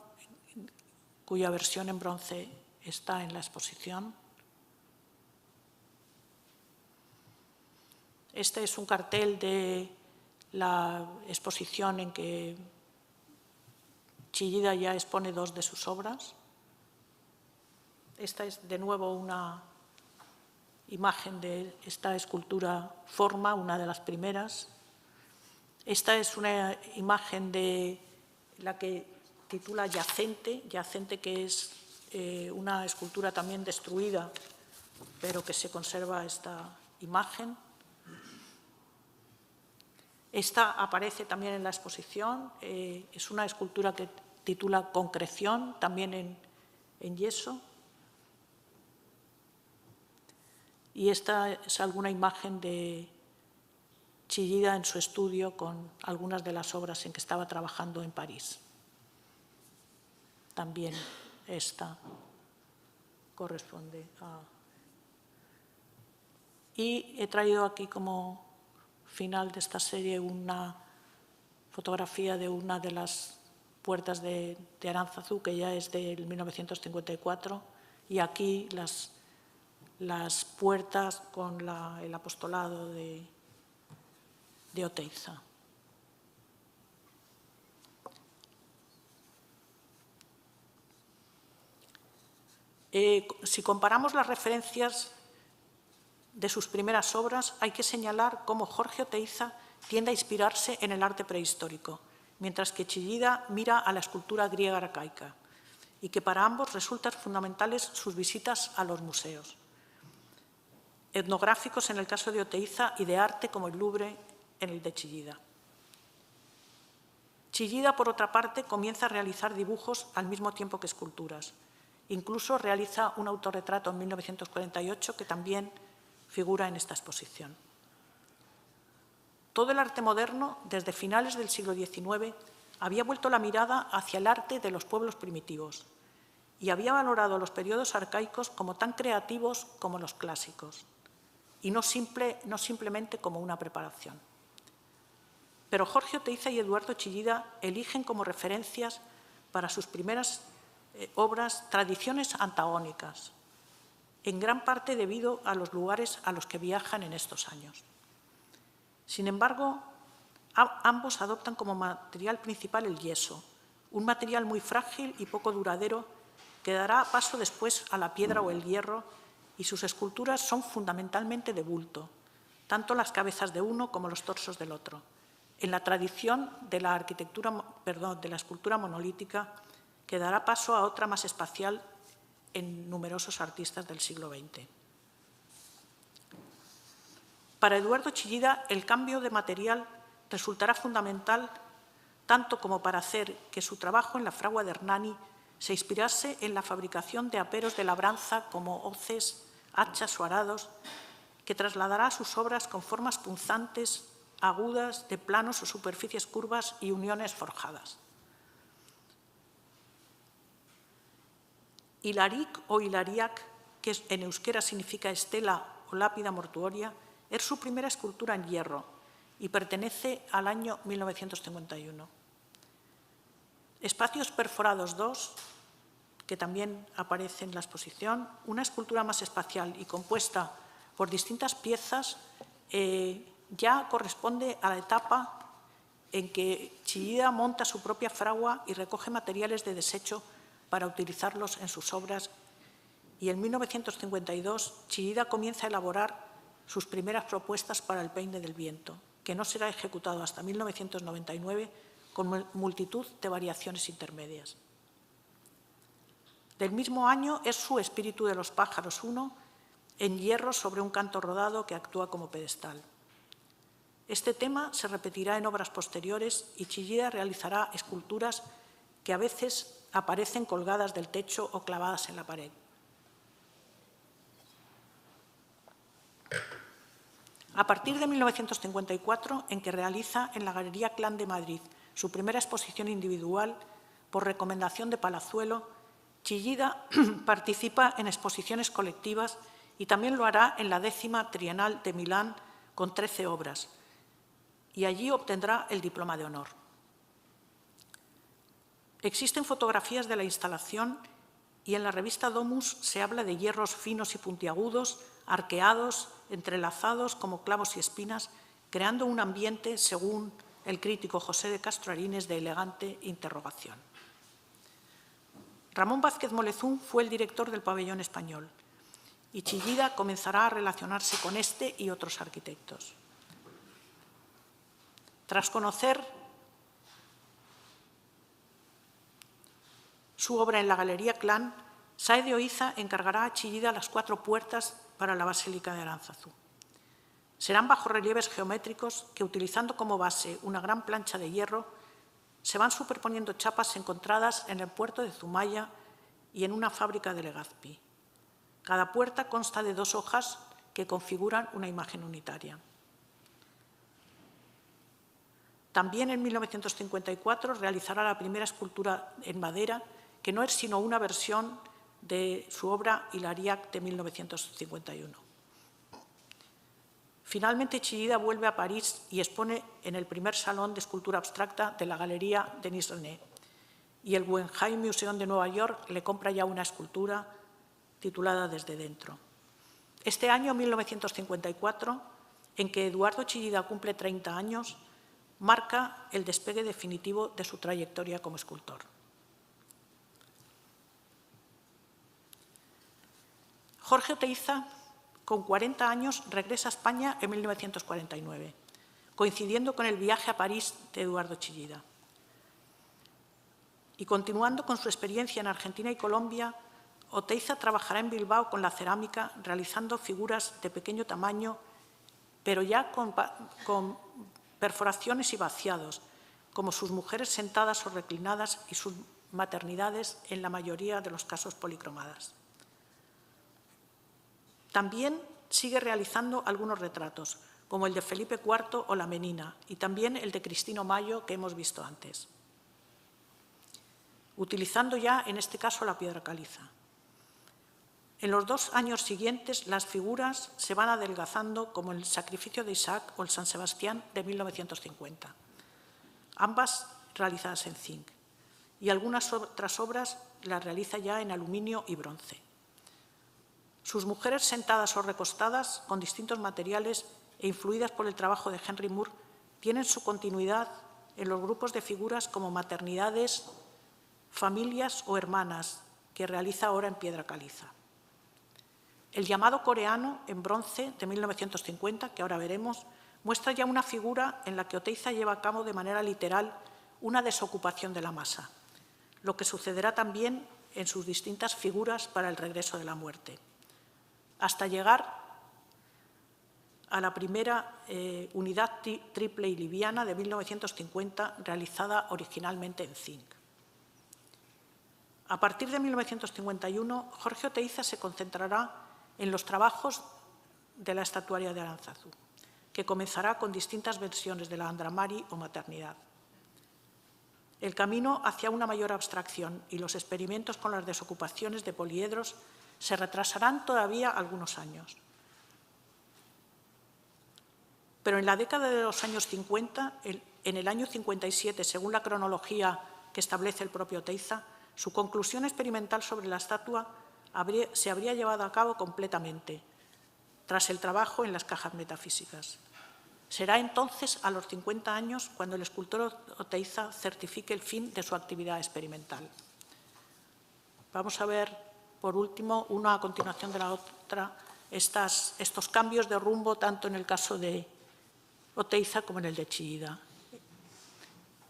cuya versión en bronce está en la exposición. Este es un cartel de la exposición en que Chillida ya expone 2 de sus obras. Esta es de nuevo una imagen de esta escultura Forma, una de las primeras. Esta es una imagen de la que titula Yacente, que es una escultura también destruida, pero que se conserva esta imagen. Esta aparece también en la exposición, es una escultura que titula Concreción, también en yeso. Y esta es alguna imagen de Chillida en su estudio con algunas de las obras en que estaba trabajando en París. También esta corresponde a... Y he traído aquí como final de esta serie una fotografía de una de las puertas de Aránzazu, que ya es del 1954, y aquí las puertas con el apostolado de Oteiza. Si comparamos las referencias de sus primeras obras, hay que señalar cómo Jorge Oteiza tiende a inspirarse en el arte prehistórico, mientras que Chillida mira a la escultura griega arcaica, y que para ambos resultan fundamentales sus visitas a los museos etnográficos en el caso de Oteiza y de arte como el Louvre en el de Chillida. Chillida, por otra parte, comienza a realizar dibujos al mismo tiempo que esculturas. Incluso realiza un autorretrato en 1948 que también figura en esta exposición. Todo el arte moderno, desde finales del siglo XIX, había vuelto la mirada hacia el arte de los pueblos primitivos y había valorado los periodos arcaicos como tan creativos como los clásicos, y no simplemente como una preparación. Pero Jorge Oteiza y Eduardo Chillida eligen como referencias para sus primeras obras tradiciones antagónicas, en gran parte debido a los lugares a los que viajan en estos años. Sin embargo, ambos adoptan como material principal el yeso, un material muy frágil y poco duradero que dará paso después a la piedra o el hierro, y sus esculturas son fundamentalmente de bulto, tanto las cabezas de uno como los torsos del otro, en la tradición de la escultura monolítica, que dará paso a otra más espacial en numerosos artistas del siglo XX. Para Eduardo Chillida, el cambio de material resultará fundamental tanto como para hacer que su trabajo en la fragua de Hernani se inspirase en la fabricación de aperos de labranza como hoces, hachas o arados, que trasladará a sus obras con formas punzantes, agudas, de planos o superficies curvas y uniones forjadas. Hilaric o hilariac, que en euskera significa estela o lápida mortuoria, es su primera escultura en hierro y pertenece al año 1951. Espacios perforados 2, que también aparece en la exposición, una escultura más espacial y compuesta por distintas piezas, ya corresponde a la etapa en que Chillida monta su propia fragua y recoge materiales de desecho para utilizarlos en sus obras, y en 1952 Chillida comienza a elaborar sus primeras propuestas para el peine del viento, que no será ejecutado hasta 1999 con multitud de variaciones intermedias. Del mismo año es su Espíritu de los pájaros 1, en hierro sobre un canto rodado que actúa como pedestal. Este tema se repetirá en obras posteriores y Chillida realizará esculturas que a veces aparecen colgadas del techo o clavadas en la pared. A partir de 1954, en que realiza en la Galería Clan de Madrid su primera exposición individual, por recomendación de Palazuelo, Chillida participa en exposiciones colectivas y también lo hará en la 10ª Trienal de Milán con 13 obras, y allí obtendrá el diploma de honor. Existen fotografías de la instalación y en la revista Domus se habla de hierros finos y puntiagudos, arqueados, entrelazados como clavos y espinas, creando un ambiente, según el crítico José de Castro Arines, de elegante interrogación. Ramón Vázquez Molezún fue el director del pabellón español y Chillida comenzará a relacionarse con este y otros arquitectos. Tras conocer su obra en la Galería Clan, Sáez de Oiza encargará a Chillida las 4 puertas para la Basílica de Aránzazu. Serán bajorrelieves geométricos que, utilizando como base una gran plancha de hierro, se van superponiendo chapas encontradas en el puerto de Zumaya y en una fábrica de Legazpi. Cada puerta consta de 2 hojas que configuran una imagen unitaria. También en 1954 realizará la primera escultura en madera, que no es sino una versión de su obra Hilariac de 1951. Finalmente, Chillida vuelve a París y expone en el primer salón de escultura abstracta de la Galería Denis René. Y el Guggenheim Museum de Nueva York le compra ya una escultura titulada Desde dentro. Este año, 1954, en que Eduardo Chillida cumple 30 años, marca el despegue definitivo de su trayectoria como escultor. Jorge Oteiza, con 40 años, regresa a España en 1949, coincidiendo con el viaje a París de Eduardo Chillida. Y continuando con su experiencia en Argentina y Colombia, Oteiza trabajará en Bilbao con la cerámica, realizando figuras de pequeño tamaño, pero ya con perforaciones y vaciados, como sus mujeres sentadas o reclinadas y sus maternidades, en la mayoría de los casos policromadas. También sigue realizando algunos retratos, como el de Felipe IV o la Menina, y también el de Cristino Mayo, que hemos visto antes, utilizando ya, en este caso, la piedra caliza. En los 2 años siguientes, las figuras se van adelgazando, como el Sacrificio de Isaac o el San Sebastián de 1950, ambas realizadas en zinc, y algunas otras obras las realiza ya en aluminio y bronce. Sus mujeres sentadas o recostadas, con distintos materiales e influidas por el trabajo de Henry Moore, tienen su continuidad en los grupos de figuras como maternidades, familias o hermanas, que realiza ahora en piedra caliza. El llamado coreano, en bronce, de 1950, que ahora veremos, muestra ya una figura en la que Oteiza lleva a cabo de manera literal una desocupación de la masa, lo que sucederá también en sus distintas figuras para el regreso de la muerte, hasta llegar a la primera unidad triple y liviana de 1950, realizada originalmente en zinc. A partir de 1951, Jorge Oteiza se concentrará en los trabajos de la estatuaria de Aránzazu, que comenzará con distintas versiones de la Andramari o maternidad. El camino hacia una mayor abstracción y los experimentos con las desocupaciones de poliedros se retrasarán todavía algunos años. Pero en la década de los años 50, en el año 57, según la cronología que establece el propio Oteiza, su conclusión experimental sobre la estatua se habría llevado a cabo completamente, tras el trabajo en las cajas metafísicas. Será entonces, a los 50 años, cuando el escultor Oteiza certifique el fin de su actividad experimental. Vamos a ver, por último, una a continuación de la otra, estos cambios de rumbo, tanto en el caso de Oteiza como en el de Chillida.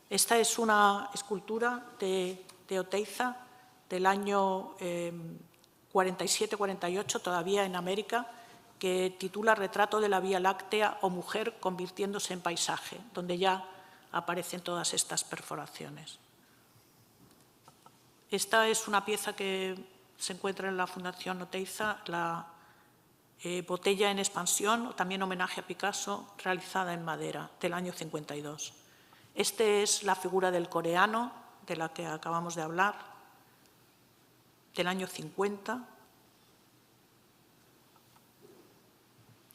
Esta es una escultura de Oteiza del año 47-48, todavía en América, que titula Retrato de la Vía Láctea o Mujer convirtiéndose en paisaje, donde ya aparecen todas estas perforaciones. Esta es una pieza que se encuentra en la Fundación Oteiza, la botella en expansión, también homenaje a Picasso, realizada en madera, del año 52. Esta es la figura del coreano, de la que acabamos de hablar, del año 50,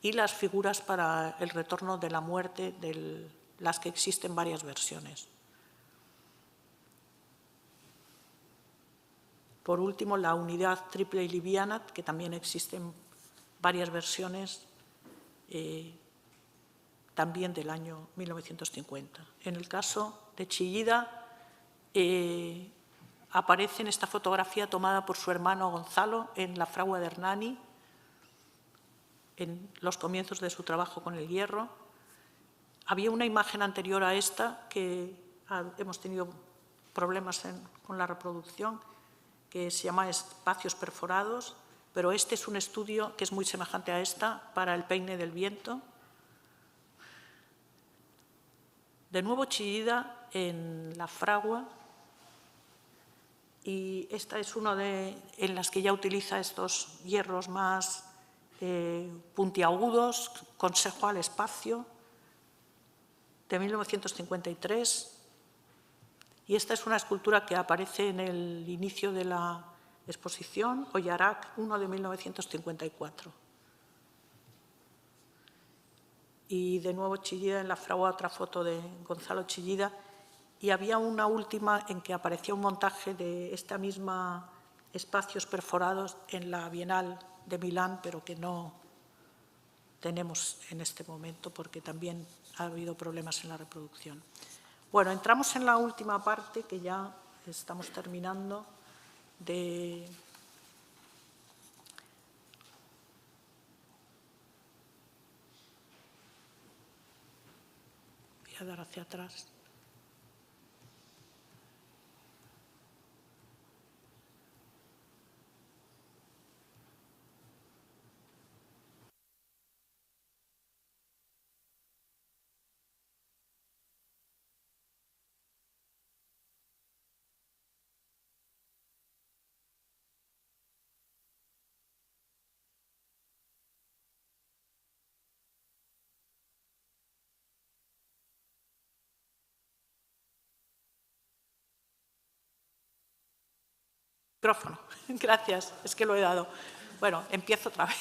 y las figuras para el retorno de la muerte, de las que existen varias versiones. Por último, la unidad triple y liviana, que también existen varias versiones, también del año 1950. En el caso de Chillida, aparece en esta fotografía tomada por su hermano Gonzalo en la fragua de Hernani, en los comienzos de su trabajo con el hierro. Había una imagen anterior a esta que hemos tenido problemas con la reproducción, que se llama Espacios perforados, pero este es un estudio que es muy semejante a esta para el peine del viento. De nuevo Chillida en la fragua, y esta es una en las que ya utiliza estos hierros más puntiagudos, Consejo al espacio, de 1953. Y esta es una escultura que aparece en el inicio de la exposición, Ollarak 1 de 1954. Y de nuevo Chillida en la fragua, otra foto de Gonzalo Chillida. Y había una última en que aparecía un montaje de esta misma Espacios perforados en la Bienal de Milán, pero que no tenemos en este momento porque también ha habido problemas en la reproducción. Bueno, entramos en la última parte, que ya estamos terminando, Voy a dar hacia atrás. Micrófono. Gracias, es que lo he dado. Bueno, empiezo otra vez.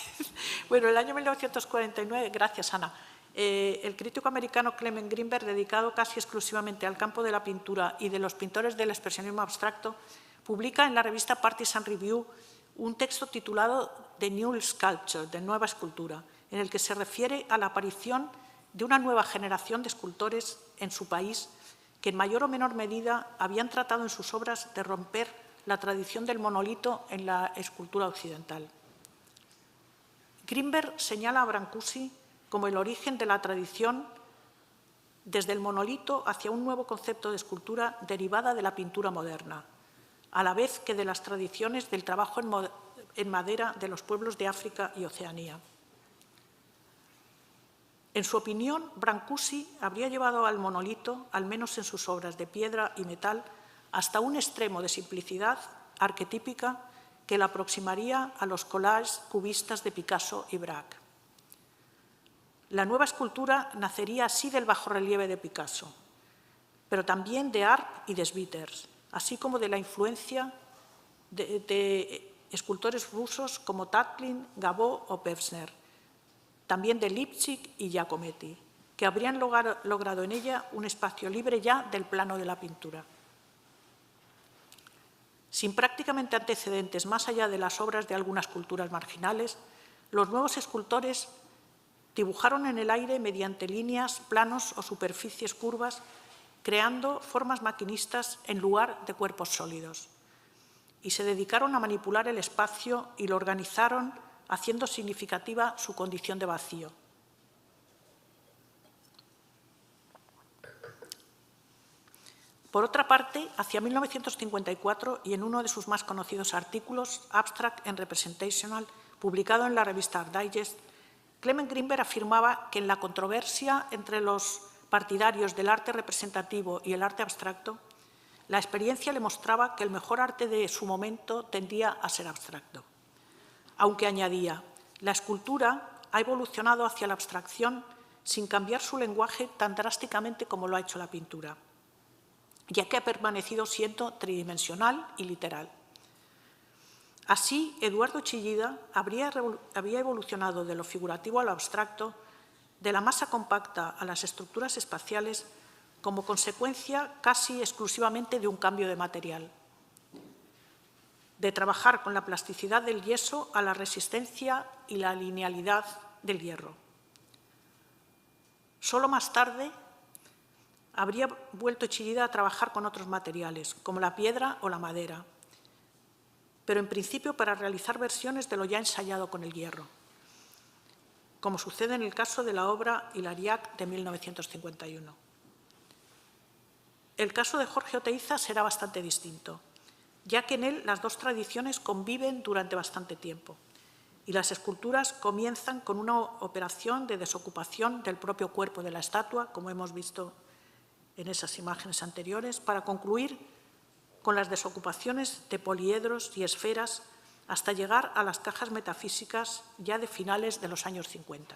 Bueno, el año 1949, gracias Ana, el crítico americano Clement Greenberg, dedicado casi exclusivamente al campo de la pintura y de los pintores del expresionismo abstracto, publica en la revista Partisan Review un texto titulado The New Sculpture, de nueva escultura, en el que se refiere a la aparición de una nueva generación de escultores en su país que en mayor o menor medida habían tratado en sus obras de romper la tradición del monolito en la escultura occidental. Greenberg señala a Brancusi como el origen de la tradición desde el monolito hacia un nuevo concepto de escultura derivada de la pintura moderna, a la vez que de las tradiciones del trabajo en madera de los pueblos de África y Oceanía. En su opinión, Brancusi habría llevado al monolito, al menos en sus obras de piedra y metal, hasta un extremo de simplicidad arquetípica que la aproximaría a los collages cubistas de Picasso y Braque. La nueva escultura nacería así del bajorrelieve de Picasso, pero también de Arp y de Sviters, así como de la influencia de escultores rusos como Tatlin, Gabó o Pevsner, también de Lipchitz y Giacometti, que habrían logrado en ella un espacio libre ya del plano de la pintura. Sin prácticamente antecedentes más allá de las obras de algunas culturas marginales, los nuevos escultores dibujaron en el aire mediante líneas, planos o superficies curvas, creando formas maquinistas en lugar de cuerpos sólidos. Y se dedicaron a manipular el espacio y lo organizaron haciendo significativa su condición de vacío. Por otra parte, hacia 1954, y en uno de sus más conocidos artículos, Abstract and Representational, publicado en la revista Art Digest, Clement Greenberg afirmaba que en la controversia entre los partidarios del arte representativo y el arte abstracto, la experiencia le mostraba que el mejor arte de su momento tendía a ser abstracto. Aunque añadía, la escultura ha evolucionado hacia la abstracción sin cambiar su lenguaje tan drásticamente como lo ha hecho la pintura, ya que ha permanecido siendo tridimensional y literal. Así, Eduardo Chillida había evolucionado de lo figurativo a lo abstracto, de la masa compacta a las estructuras espaciales, como consecuencia casi exclusivamente de un cambio de material, de trabajar con la plasticidad del yeso a la resistencia y la linealidad del hierro. Solo más tarde habría vuelto Chillida a trabajar con otros materiales, como la piedra o la madera, pero en principio para realizar versiones de lo ya ensayado con el hierro, como sucede en el caso de la obra Hilariac de 1951. El caso de Jorge Oteiza será bastante distinto, ya que en él las dos tradiciones conviven durante bastante tiempo y las esculturas comienzan con una operación de desocupación del propio cuerpo de la estatua, como hemos visto en esas imágenes anteriores, para concluir con las desocupaciones de poliedros y esferas hasta llegar a las cajas metafísicas ya de finales de los años 50.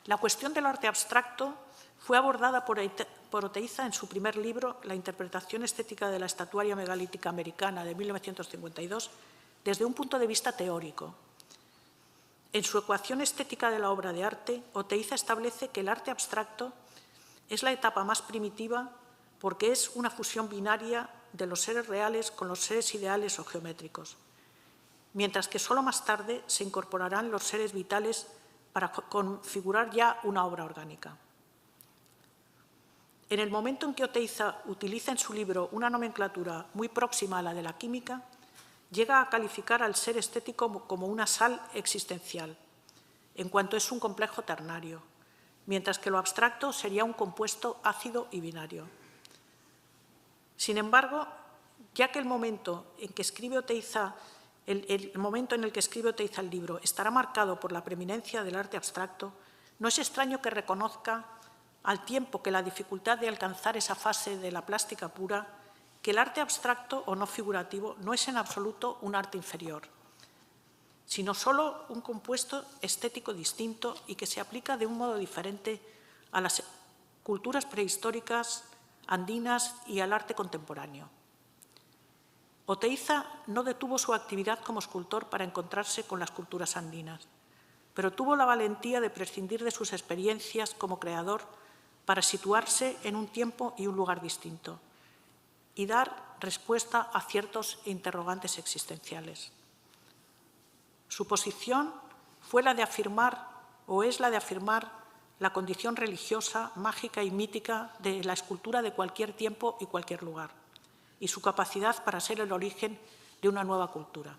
La cuestión del arte abstracto fue abordada por Oteiza en su primer libro, La interpretación estética de la estatuaria megalítica americana, de 1952, desde un punto de vista teórico. En su ecuación estética de la obra de arte, Oteiza establece que el arte abstracto es la etapa más primitiva porque es una fusión binaria de los seres reales con los seres ideales o geométricos, mientras que solo más tarde se incorporarán los seres vitales para configurar ya una obra orgánica. En el momento en que Oteiza utiliza en su libro una nomenclatura muy próxima a la de la química, llega a calificar al ser estético como una sal existencial, en cuanto es un complejo ternario, mientras que lo abstracto sería un compuesto ácido y binario. Sin embargo, ya que el momento en que escribe Oteiza, el momento en el que escribe Oteiza el libro estará marcado por la preeminencia del arte abstracto, no es extraño que reconozca, al tiempo que la dificultad de alcanzar esa fase de la plástica pura, que el arte abstracto o no figurativo no es en absoluto un arte inferior, sino solo un compuesto estético distinto y que se aplica de un modo diferente a las culturas prehistóricas, andinas y al arte contemporáneo. Oteiza no detuvo su actividad como escultor para encontrarse con las culturas andinas, pero tuvo la valentía de prescindir de sus experiencias como creador para situarse en un tiempo y un lugar distinto y dar respuesta a ciertos interrogantes existenciales. Su posición fue la de afirmar, o es la de afirmar, la condición religiosa, mágica y mítica de la escultura de cualquier tiempo y cualquier lugar, y su capacidad para ser el origen de una nueva cultura.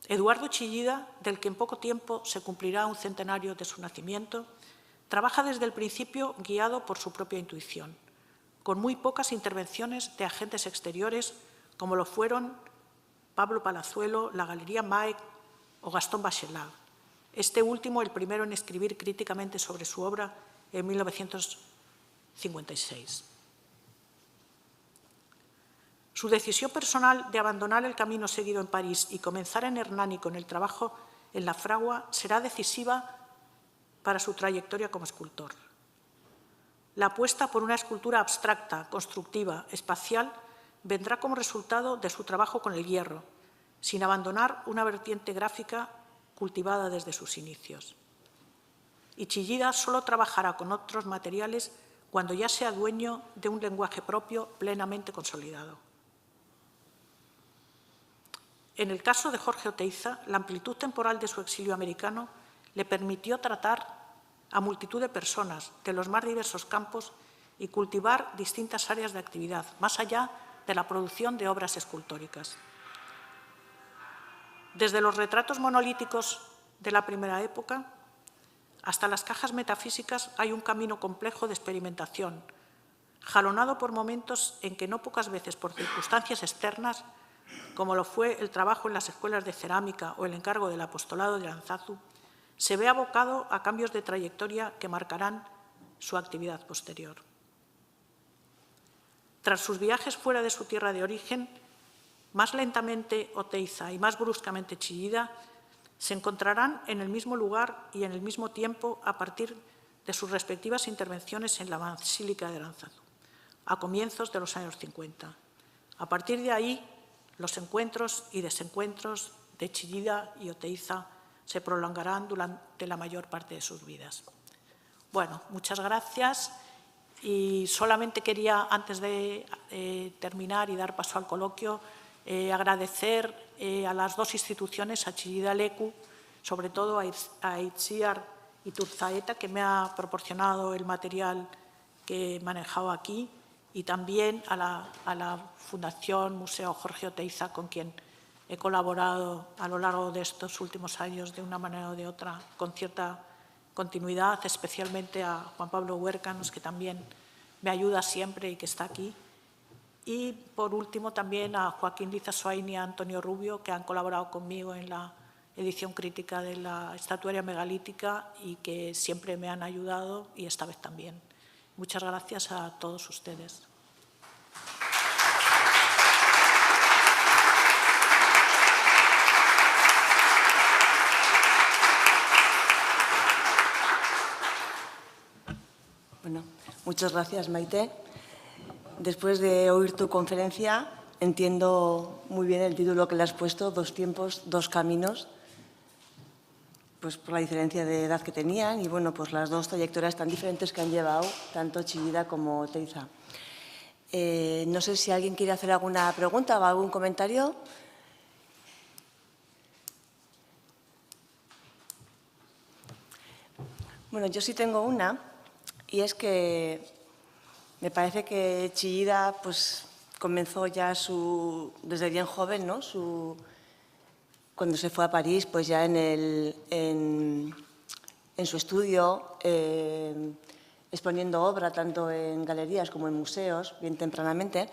Eduardo Chillida, del que en poco tiempo se cumplirá un centenario de su nacimiento, trabaja desde el principio guiado por su propia intuición, con muy pocas intervenciones de agentes exteriores como lo fueron Pablo Palazuelo, la Galería Maek o Gastón Bachelard, este último el primero en escribir críticamente sobre su obra en 1956. Su decisión personal de abandonar el camino seguido en París y comenzar en Hernani con el trabajo en la fragua será decisiva para su trayectoria como escultor. La apuesta por una escultura abstracta, constructiva, espacial, vendrá como resultado de su trabajo con el hierro, sin abandonar una vertiente gráfica cultivada desde sus inicios. Y Chillida solo trabajará con otros materiales cuando ya sea dueño de un lenguaje propio plenamente consolidado. En el caso de Jorge Oteiza, la amplitud temporal de su exilio americano le permitió tratar a multitud de personas de los más diversos campos y cultivar distintas áreas de actividad, más allá de la producción de obras escultóricas. Desde los retratos monolíticos de la primera época hasta las cajas metafísicas hay un camino complejo de experimentación, jalonado por momentos en que no pocas veces por circunstancias externas, como lo fue el trabajo en las escuelas de cerámica o el encargo del apostolado de Aranzazu, se ve abocado a cambios de trayectoria que marcarán su actividad posterior. Tras sus viajes fuera de su tierra de origen, más lentamente Oteiza y más bruscamente Chillida se encontrarán en el mismo lugar y en el mismo tiempo a partir de sus respectivas intervenciones en la Basílica de Aranzazu, a comienzos de los años 50. A partir de ahí, los encuentros y desencuentros de Chillida y Oteiza se prolongarán durante la mayor parte de sus vidas. Bueno, muchas gracias. Y solamente quería, antes de terminar y dar paso al coloquio, agradecer a las dos instituciones, a Chillida Leku, sobre todo a Itziar Iturzaeta, que me ha proporcionado el material que he manejado aquí, y también a la Fundación Museo Jorge Oteiza, con quien he colaborado a lo largo de estos últimos años de una manera o de otra, con cierta continuidad, especialmente a Juan Pablo Huércanos, que también me ayuda siempre y que está aquí. Y, por último, también a Joaquín Lizasoain y a Antonio Rubio, que han colaborado conmigo en la edición crítica de la estatuaria megalítica y que siempre me han ayudado, y esta vez también. Muchas gracias a todos ustedes. Bueno, muchas gracias, Maite. Después de oír tu conferencia, entiendo muy bien el título que le has puesto, Dos tiempos, dos caminos, pues por la diferencia de edad que tenían y, bueno, pues las dos trayectorias tan diferentes que han llevado tanto Chillida como Oteiza. No sé si alguien quiere hacer alguna pregunta o algún comentario. Bueno, yo sí tengo una, y es que me parece que Chillida pues, comenzó ya desde bien joven, ¿no? Cuando se fue a París, pues ya en su estudio, exponiendo obra tanto en galerías como en museos, bien tempranamente.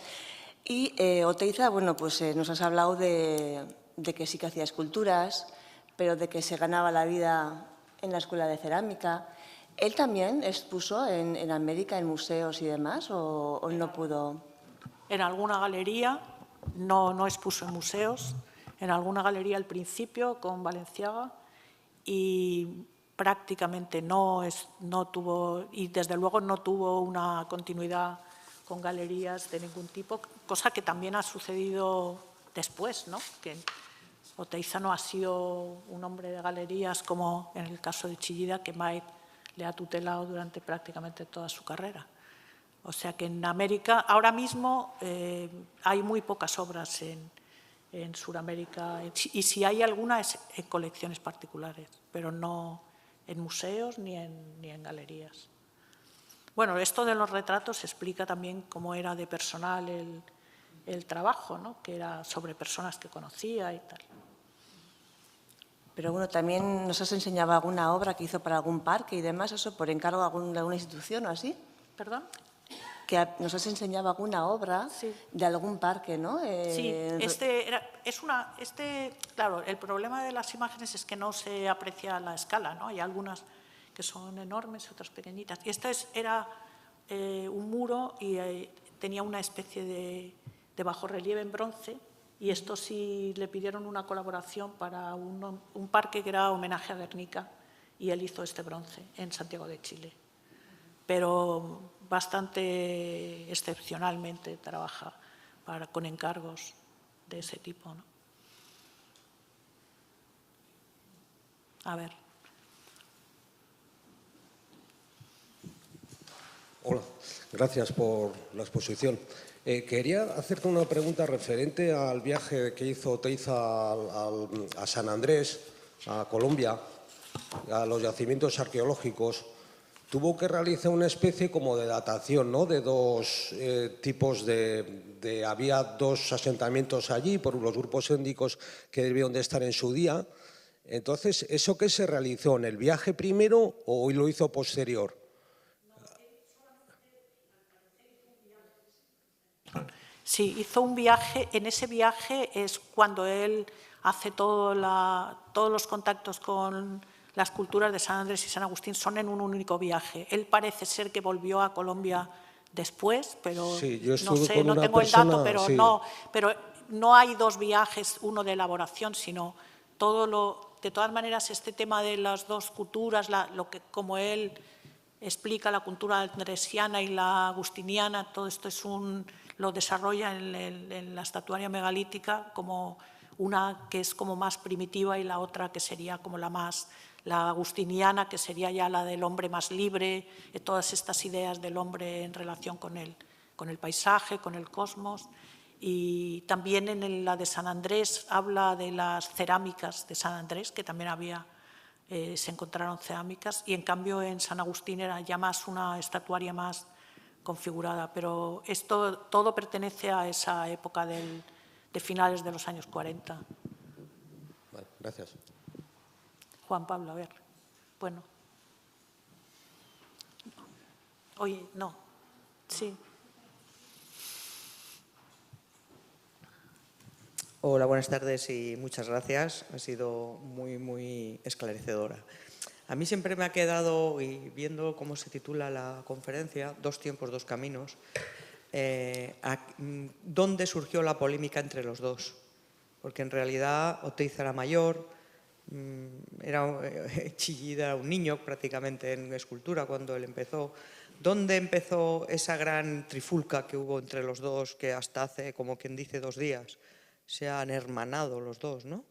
Y Oteiza, bueno, pues nos has hablado de que sí que hacía esculturas, pero de que se ganaba la vida en la escuela de cerámica. ¿Él también expuso en América, en museos y demás, o no pudo? En alguna galería, no expuso en museos, en alguna galería al principio con Balenciaga, y prácticamente no tuvo, y desde luego no tuvo una continuidad con galerías de ningún tipo, cosa que también ha sucedido después, ¿no? Que Oteiza no ha sido un hombre de galerías como en el caso de Chillida, que Maite le ha tutelado durante prácticamente toda su carrera. O sea que en América, ahora mismo, hay muy pocas obras en Sudamérica, y si hay alguna es en colecciones particulares, pero no en museos ni en galerías. Bueno, esto de los retratos explica también cómo era de personal el trabajo, ¿no? Que era sobre personas que conocía y tal. Pero bueno, también nos has enseñado alguna obra que hizo para algún parque y demás, eso por encargo de alguna institución o así. ¿Perdón? Que nos has enseñado alguna obra de algún parque, ¿no? Sí, claro, el problema de las imágenes es que no se aprecia la escala, ¿no? Hay algunas que son enormes, otras pequeñitas. Y era un muro y tenía una especie de bajorrelieve en bronce, y esto sí le pidieron una colaboración para un parque que era homenaje a Guernica, y él hizo este bronce en Santiago de Chile. Pero bastante excepcionalmente trabaja con encargos de ese tipo, ¿no? A ver. Hola, gracias por la exposición. Quería hacerte una pregunta referente al viaje que hizo Oteiza a San Andrés, a Colombia, a los yacimientos arqueológicos. Tuvo que realizar una especie como de datación, ¿no? De dos tipos había dos asentamientos allí por los grupos étnicos que debieron de estar en su día. Entonces, ¿eso qué se realizó? ¿En el viaje primero o lo hizo posterior? Sí, hizo un viaje. En ese viaje es cuando él hace todos los contactos con las culturas de San Andrés y San Agustín, son en un único viaje. Él parece ser que volvió a Colombia después, pero sí, yo no sé, no tengo el dato, pero sí. Pero no hay dos viajes, uno de elaboración, sino de todas maneras, este tema de las dos culturas, como él explica la cultura andresiana y la agustiniana, todo esto lo desarrolla en la estatuaria megalítica como una que es como más primitiva y la otra que sería como la agustiniana, que sería ya la del hombre más libre, todas estas ideas del hombre en relación con el paisaje, con el cosmos. Y también en la de San Andrés habla de las cerámicas de San Andrés, que también había se encontraron cerámicas, y en cambio en San Agustín era ya más una estatuaria más configurada. Pero esto todo pertenece a esa época de finales de los años 40. Vale, gracias. Juan Pablo, a ver. Bueno. Oye, no. Sí. Hola, buenas tardes y muchas gracias. Ha sido muy esclarecedora. A mí siempre me ha quedado, y viendo cómo se titula la conferencia, Dos tiempos, dos caminos, ¿dónde surgió la polémica entre los dos? Porque en realidad Oteiza era mayor, Chillida era un niño prácticamente en escultura cuando él empezó. ¿Dónde empezó esa gran trifulca que hubo entre los dos, que hasta hace, como quien dice, 2 días se han hermanado los dos, ¿no?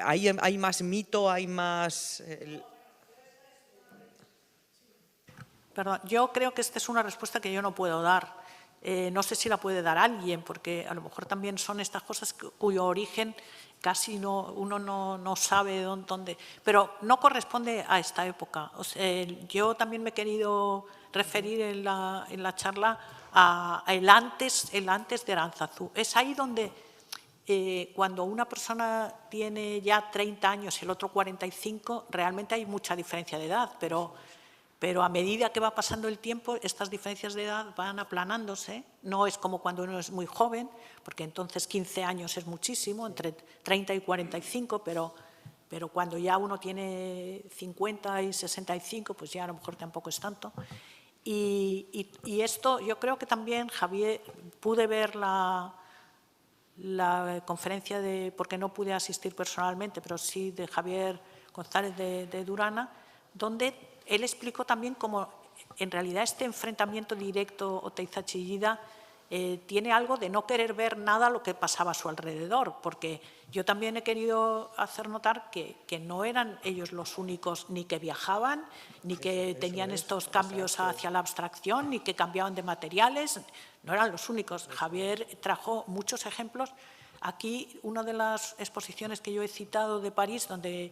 ¿Hay más mito, hay más...? Perdón, yo creo que esta es una respuesta que yo no puedo dar. No sé si la puede dar alguien, porque a lo mejor también son estas cosas cuyo origen casi uno no sabe dónde. Pero no corresponde a esta época. O sea, yo también me he querido referir en la charla a el antes de Aránzazu. Es ahí donde cuando una persona tiene ya 30 años y el otro 45, realmente hay mucha diferencia de edad, pero a medida que va pasando el tiempo, estas diferencias de edad van aplanándose. No es como cuando uno es muy joven, porque entonces 15 años es muchísimo, entre 30 y 45, pero cuando ya uno tiene 50 y 65, pues ya a lo mejor tampoco es tanto. Y esto, yo creo que también, Javier, pude ver la conferencia porque no pude asistir personalmente, pero sí de Javier González de Durana, donde él explicó también cómo en realidad este enfrentamiento directo Oteiza-Chillida tiene algo de no querer ver nada lo que pasaba a su alrededor, porque yo también he querido hacer notar que no eran ellos los únicos ni que viajaban, ni que tenían estos cambios hacia la abstracción, ni que cambiaban de materiales, no eran los únicos. Javier trajo muchos ejemplos. Aquí, una de las exposiciones que yo he citado de París, donde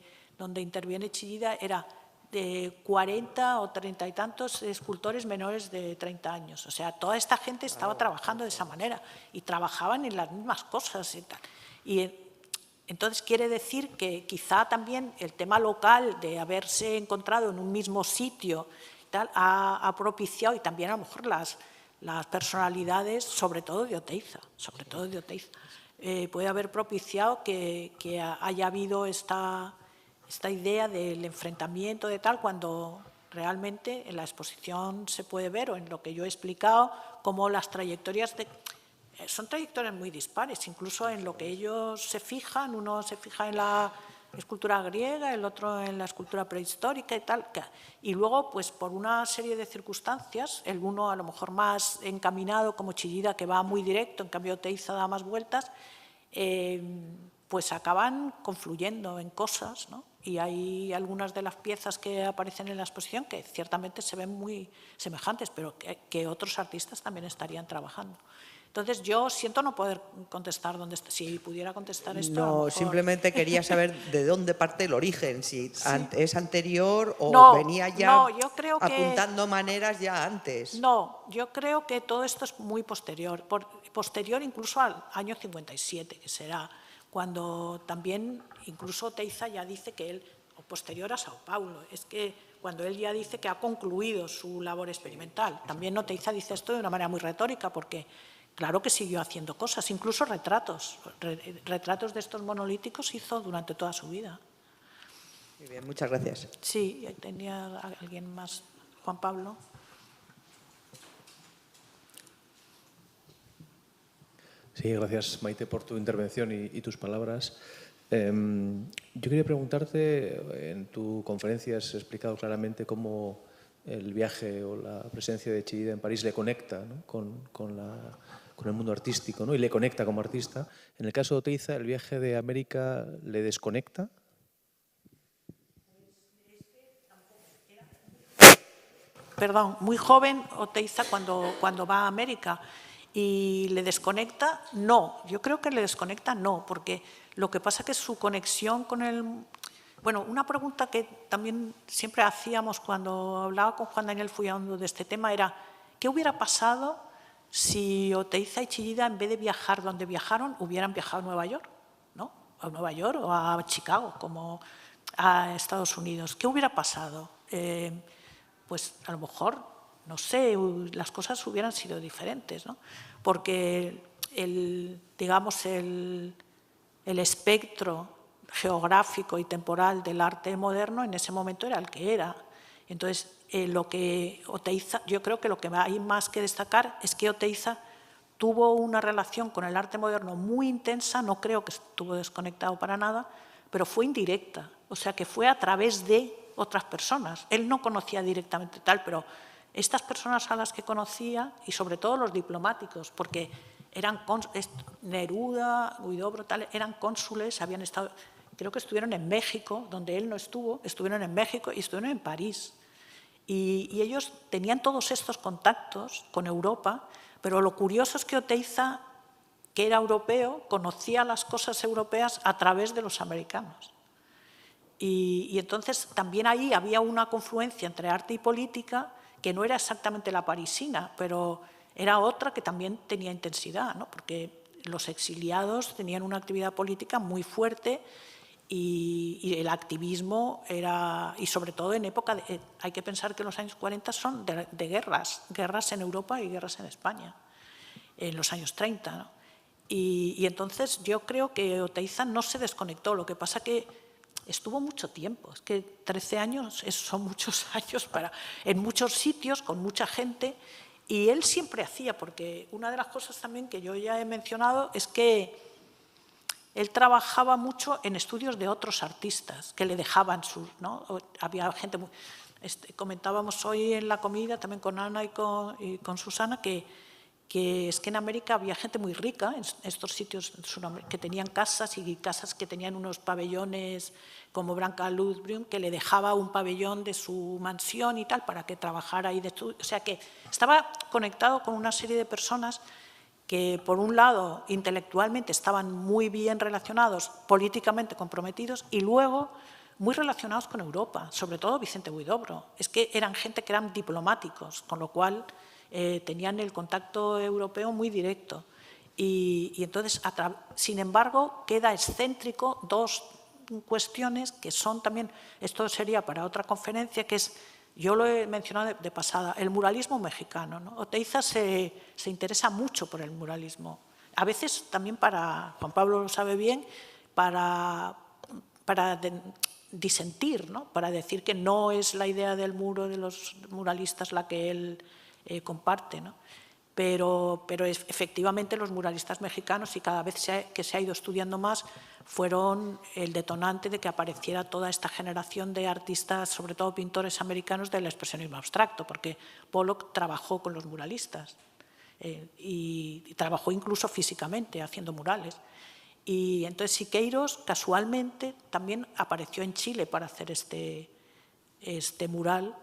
interviene Chillida, era de 40 o 30 y tantos escultores menores de 30 años. O sea, toda esta gente estaba trabajando de esa manera y trabajaban en las mismas cosas y tal. Y entonces quiere decir que quizá también el tema local de haberse encontrado en un mismo sitio tal, ha propiciado, y también a lo mejor las personalidades, sobre todo de Oteiza, puede haber propiciado que haya habido esta idea del enfrentamiento de tal, cuando realmente en la exposición se puede ver, o en lo que yo he explicado, cómo las trayectorias son trayectorias muy dispares, incluso en lo que ellos se fijan. Uno se fija en la escultura griega, el otro en la escultura prehistórica y tal. Y luego, pues por una serie de circunstancias, el uno a lo mejor más encaminado, como Chillida, que va muy directo, en cambio Oteiza da más vueltas, pues acaban confluyendo en cosas, ¿no? Y hay algunas de las piezas que aparecen en la exposición que ciertamente se ven muy semejantes, pero que otros artistas también estarían trabajando. Entonces, yo siento no poder contestar dónde está. Si pudiera contestar esto, a lo No, mejor... simplemente quería saber de dónde parte el origen, si es anterior o No, venía ya yo creo que... apuntando maneras ya antes. No, yo creo que todo esto es muy posterior, posterior incluso al año 57, que será cuando también incluso Oteiza ya dice que él, o posterior a Sao Paulo, es que cuando él ya dice que ha concluido su labor experimental. También Oteiza dice esto de una manera muy retórica, porque claro que siguió haciendo cosas, incluso retratos de estos monolíticos hizo durante toda su vida. Muy bien, muchas gracias. Sí, tenía alguien más, Juan Pablo. Sí, gracias, Maite, por tu intervención y tus palabras. Yo quería preguntarte, en tu conferencia has explicado claramente cómo el viaje o la presencia de Chillida en París le conecta, ¿no?, con el mundo artístico, ¿no?, y le conecta como artista. En el caso de Oteiza, ¿el viaje de América le desconecta? Perdón, muy joven Oteiza cuando va a América. ¿Y le desconecta? No, yo creo que le desconecta no, porque lo que pasa es que su conexión con el... Bueno, una pregunta que también siempre hacíamos cuando hablaba con Juan Daniel Fullaondo de este tema era ¿qué hubiera pasado si Oteiza y Chillida, en vez de viajar donde viajaron, hubieran viajado a Nueva York, ¿no? A Nueva York o a Chicago, como a Estados Unidos. ¿Qué hubiera pasado? Pues a lo mejor, no sé, las cosas hubieran sido diferentes, ¿no? Porque digamos, el espectro geográfico y temporal del arte moderno en ese momento era el que era. Entonces, lo que Oteiza, yo creo que lo que hay más que destacar es que Oteiza tuvo una relación con el arte moderno muy intensa, no creo que estuvo desconectado para nada, pero fue indirecta, o sea que fue a través de otras personas. Él no conocía directamente tal, pero estas personas a las que conocía, y sobre todo los diplomáticos, porque eran Neruda, Huidobro, tal, eran cónsules, habían estado, creo que estuvieron en México, donde él no estuvo, estuvieron en México y estuvieron en París. Y ellos tenían todos estos contactos con Europa, pero lo curioso es que Oteiza, que era europeo, conocía las cosas europeas a través de los americanos. Y entonces también ahí había una confluencia entre arte y política que no era exactamente la parisina, pero era otra que también tenía intensidad, ¿no? Porque los exiliados tenían una actividad política muy fuerte y el activismo era, y sobre todo en época, hay que pensar que los años 40 son de guerras en Europa y guerras en España, en los años 30, ¿no? Y entonces yo creo que Oteiza no se desconectó, lo que pasa que estuvo mucho tiempo, es que 13 años son muchos años en muchos sitios, con mucha gente, y él siempre hacía, porque una de las cosas también que yo ya he mencionado es que él trabajaba mucho en estudios de otros artistas que le dejaban sus, ¿no? Había gente muy, comentábamos hoy en la comida también con Ana y con Susana que es que en América había gente muy rica en estos sitios que tenían casas y casas que tenían unos pabellones como Branca Luzbrun, que le dejaba un pabellón de su mansión y tal para que trabajara ahí. O sea que estaba conectado con una serie de personas que por un lado intelectualmente estaban muy bien relacionados, políticamente comprometidos y luego muy relacionados con Europa, sobre todo Vicente Huidobro. Es que eran gente que eran diplomáticos, con lo cual tenían el contacto europeo muy directo. Y entonces, sin embargo, queda excéntrico dos cuestiones que son también, esto sería para otra conferencia, que es, yo lo he mencionado de pasada, el muralismo mexicano, ¿no? Oteiza se interesa mucho por el muralismo. A veces también Juan Pablo lo sabe bien, para disentir, ¿no? Para decir que no es la idea del muro de los muralistas la que él comparte, ¿no? Pero efectivamente los muralistas mexicanos, y cada vez que se ha ido estudiando más, fueron el detonante de que apareciera toda esta generación de artistas, sobre todo pintores americanos del expresionismo abstracto, porque Pollock trabajó con los muralistas y trabajó incluso físicamente haciendo murales. Y entonces Siqueiros casualmente también apareció en Chile para hacer este mural,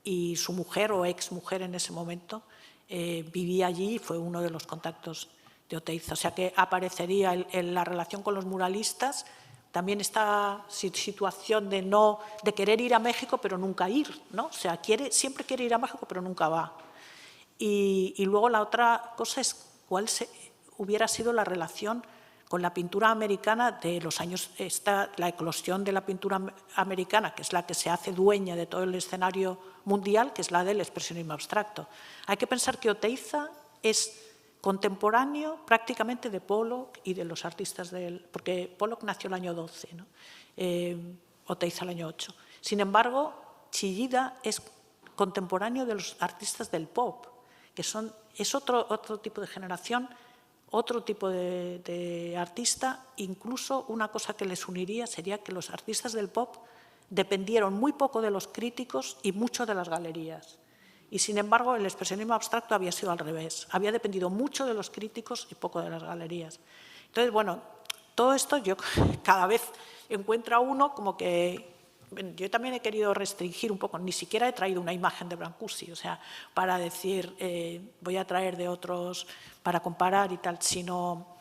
y su mujer o exmujer en ese momento vivía allí y fue uno de los contactos de Oteiza. O sea que aparecería en la relación con los muralistas también esta situación de querer ir a México pero nunca ir, ¿no? O sea, siempre quiere ir a México pero nunca va. Y luego la otra cosa es cuál hubiera sido la relación con la pintura americana de los años, la eclosión de la pintura americana, que es la que se hace dueña de todo el escenario mundial, que es la del expresionismo abstracto. Hay que pensar que Oteiza es contemporáneo prácticamente de Pollock y de los artistas porque Pollock nació el año 12, ¿no? Oteiza el año 8. Sin embargo, Chillida es contemporáneo de los artistas del pop, que es otro tipo de generación, otro tipo de artista. Incluso una cosa que les uniría sería que los artistas del pop dependieron muy poco de los críticos y mucho de las galerías. Y sin embargo, el expresionismo abstracto había sido al revés. Había dependido mucho de los críticos y poco de las galerías. Entonces, bueno, todo esto yo cada vez encuentro a uno como que yo también he querido restringir un poco, ni siquiera he traído una imagen de Brancusi, o sea, para decir, voy a traer de otros para comparar y tal, sino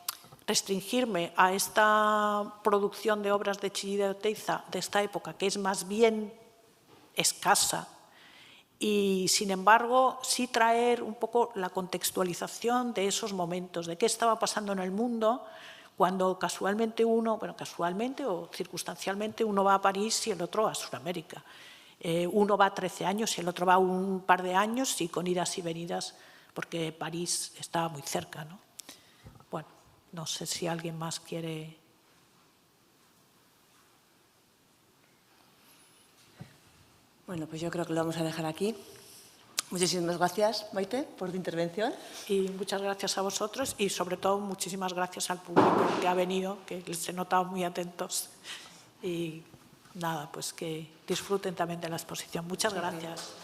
restringirme a esta producción de obras de Chillida y Oteiza de esta época, que es más bien escasa, y, sin embargo, sí traer un poco la contextualización de esos momentos, de qué estaba pasando en el mundo cuando casualmente uno, bueno, casualmente o circunstancialmente, uno va a París y el otro a Sudamérica. Uno va 13 años y el otro va un par de años y con idas y venidas, porque París está muy cerca, ¿no? Bueno, no sé si alguien más quiere... Bueno, pues yo creo que lo vamos a dejar aquí. Muchísimas gracias, Maite, por tu intervención. Y muchas gracias a vosotros y, sobre todo, muchísimas gracias al público que ha venido, que les he notado muy atentos. Y nada, pues que disfruten también de la exposición. Muchas gracias.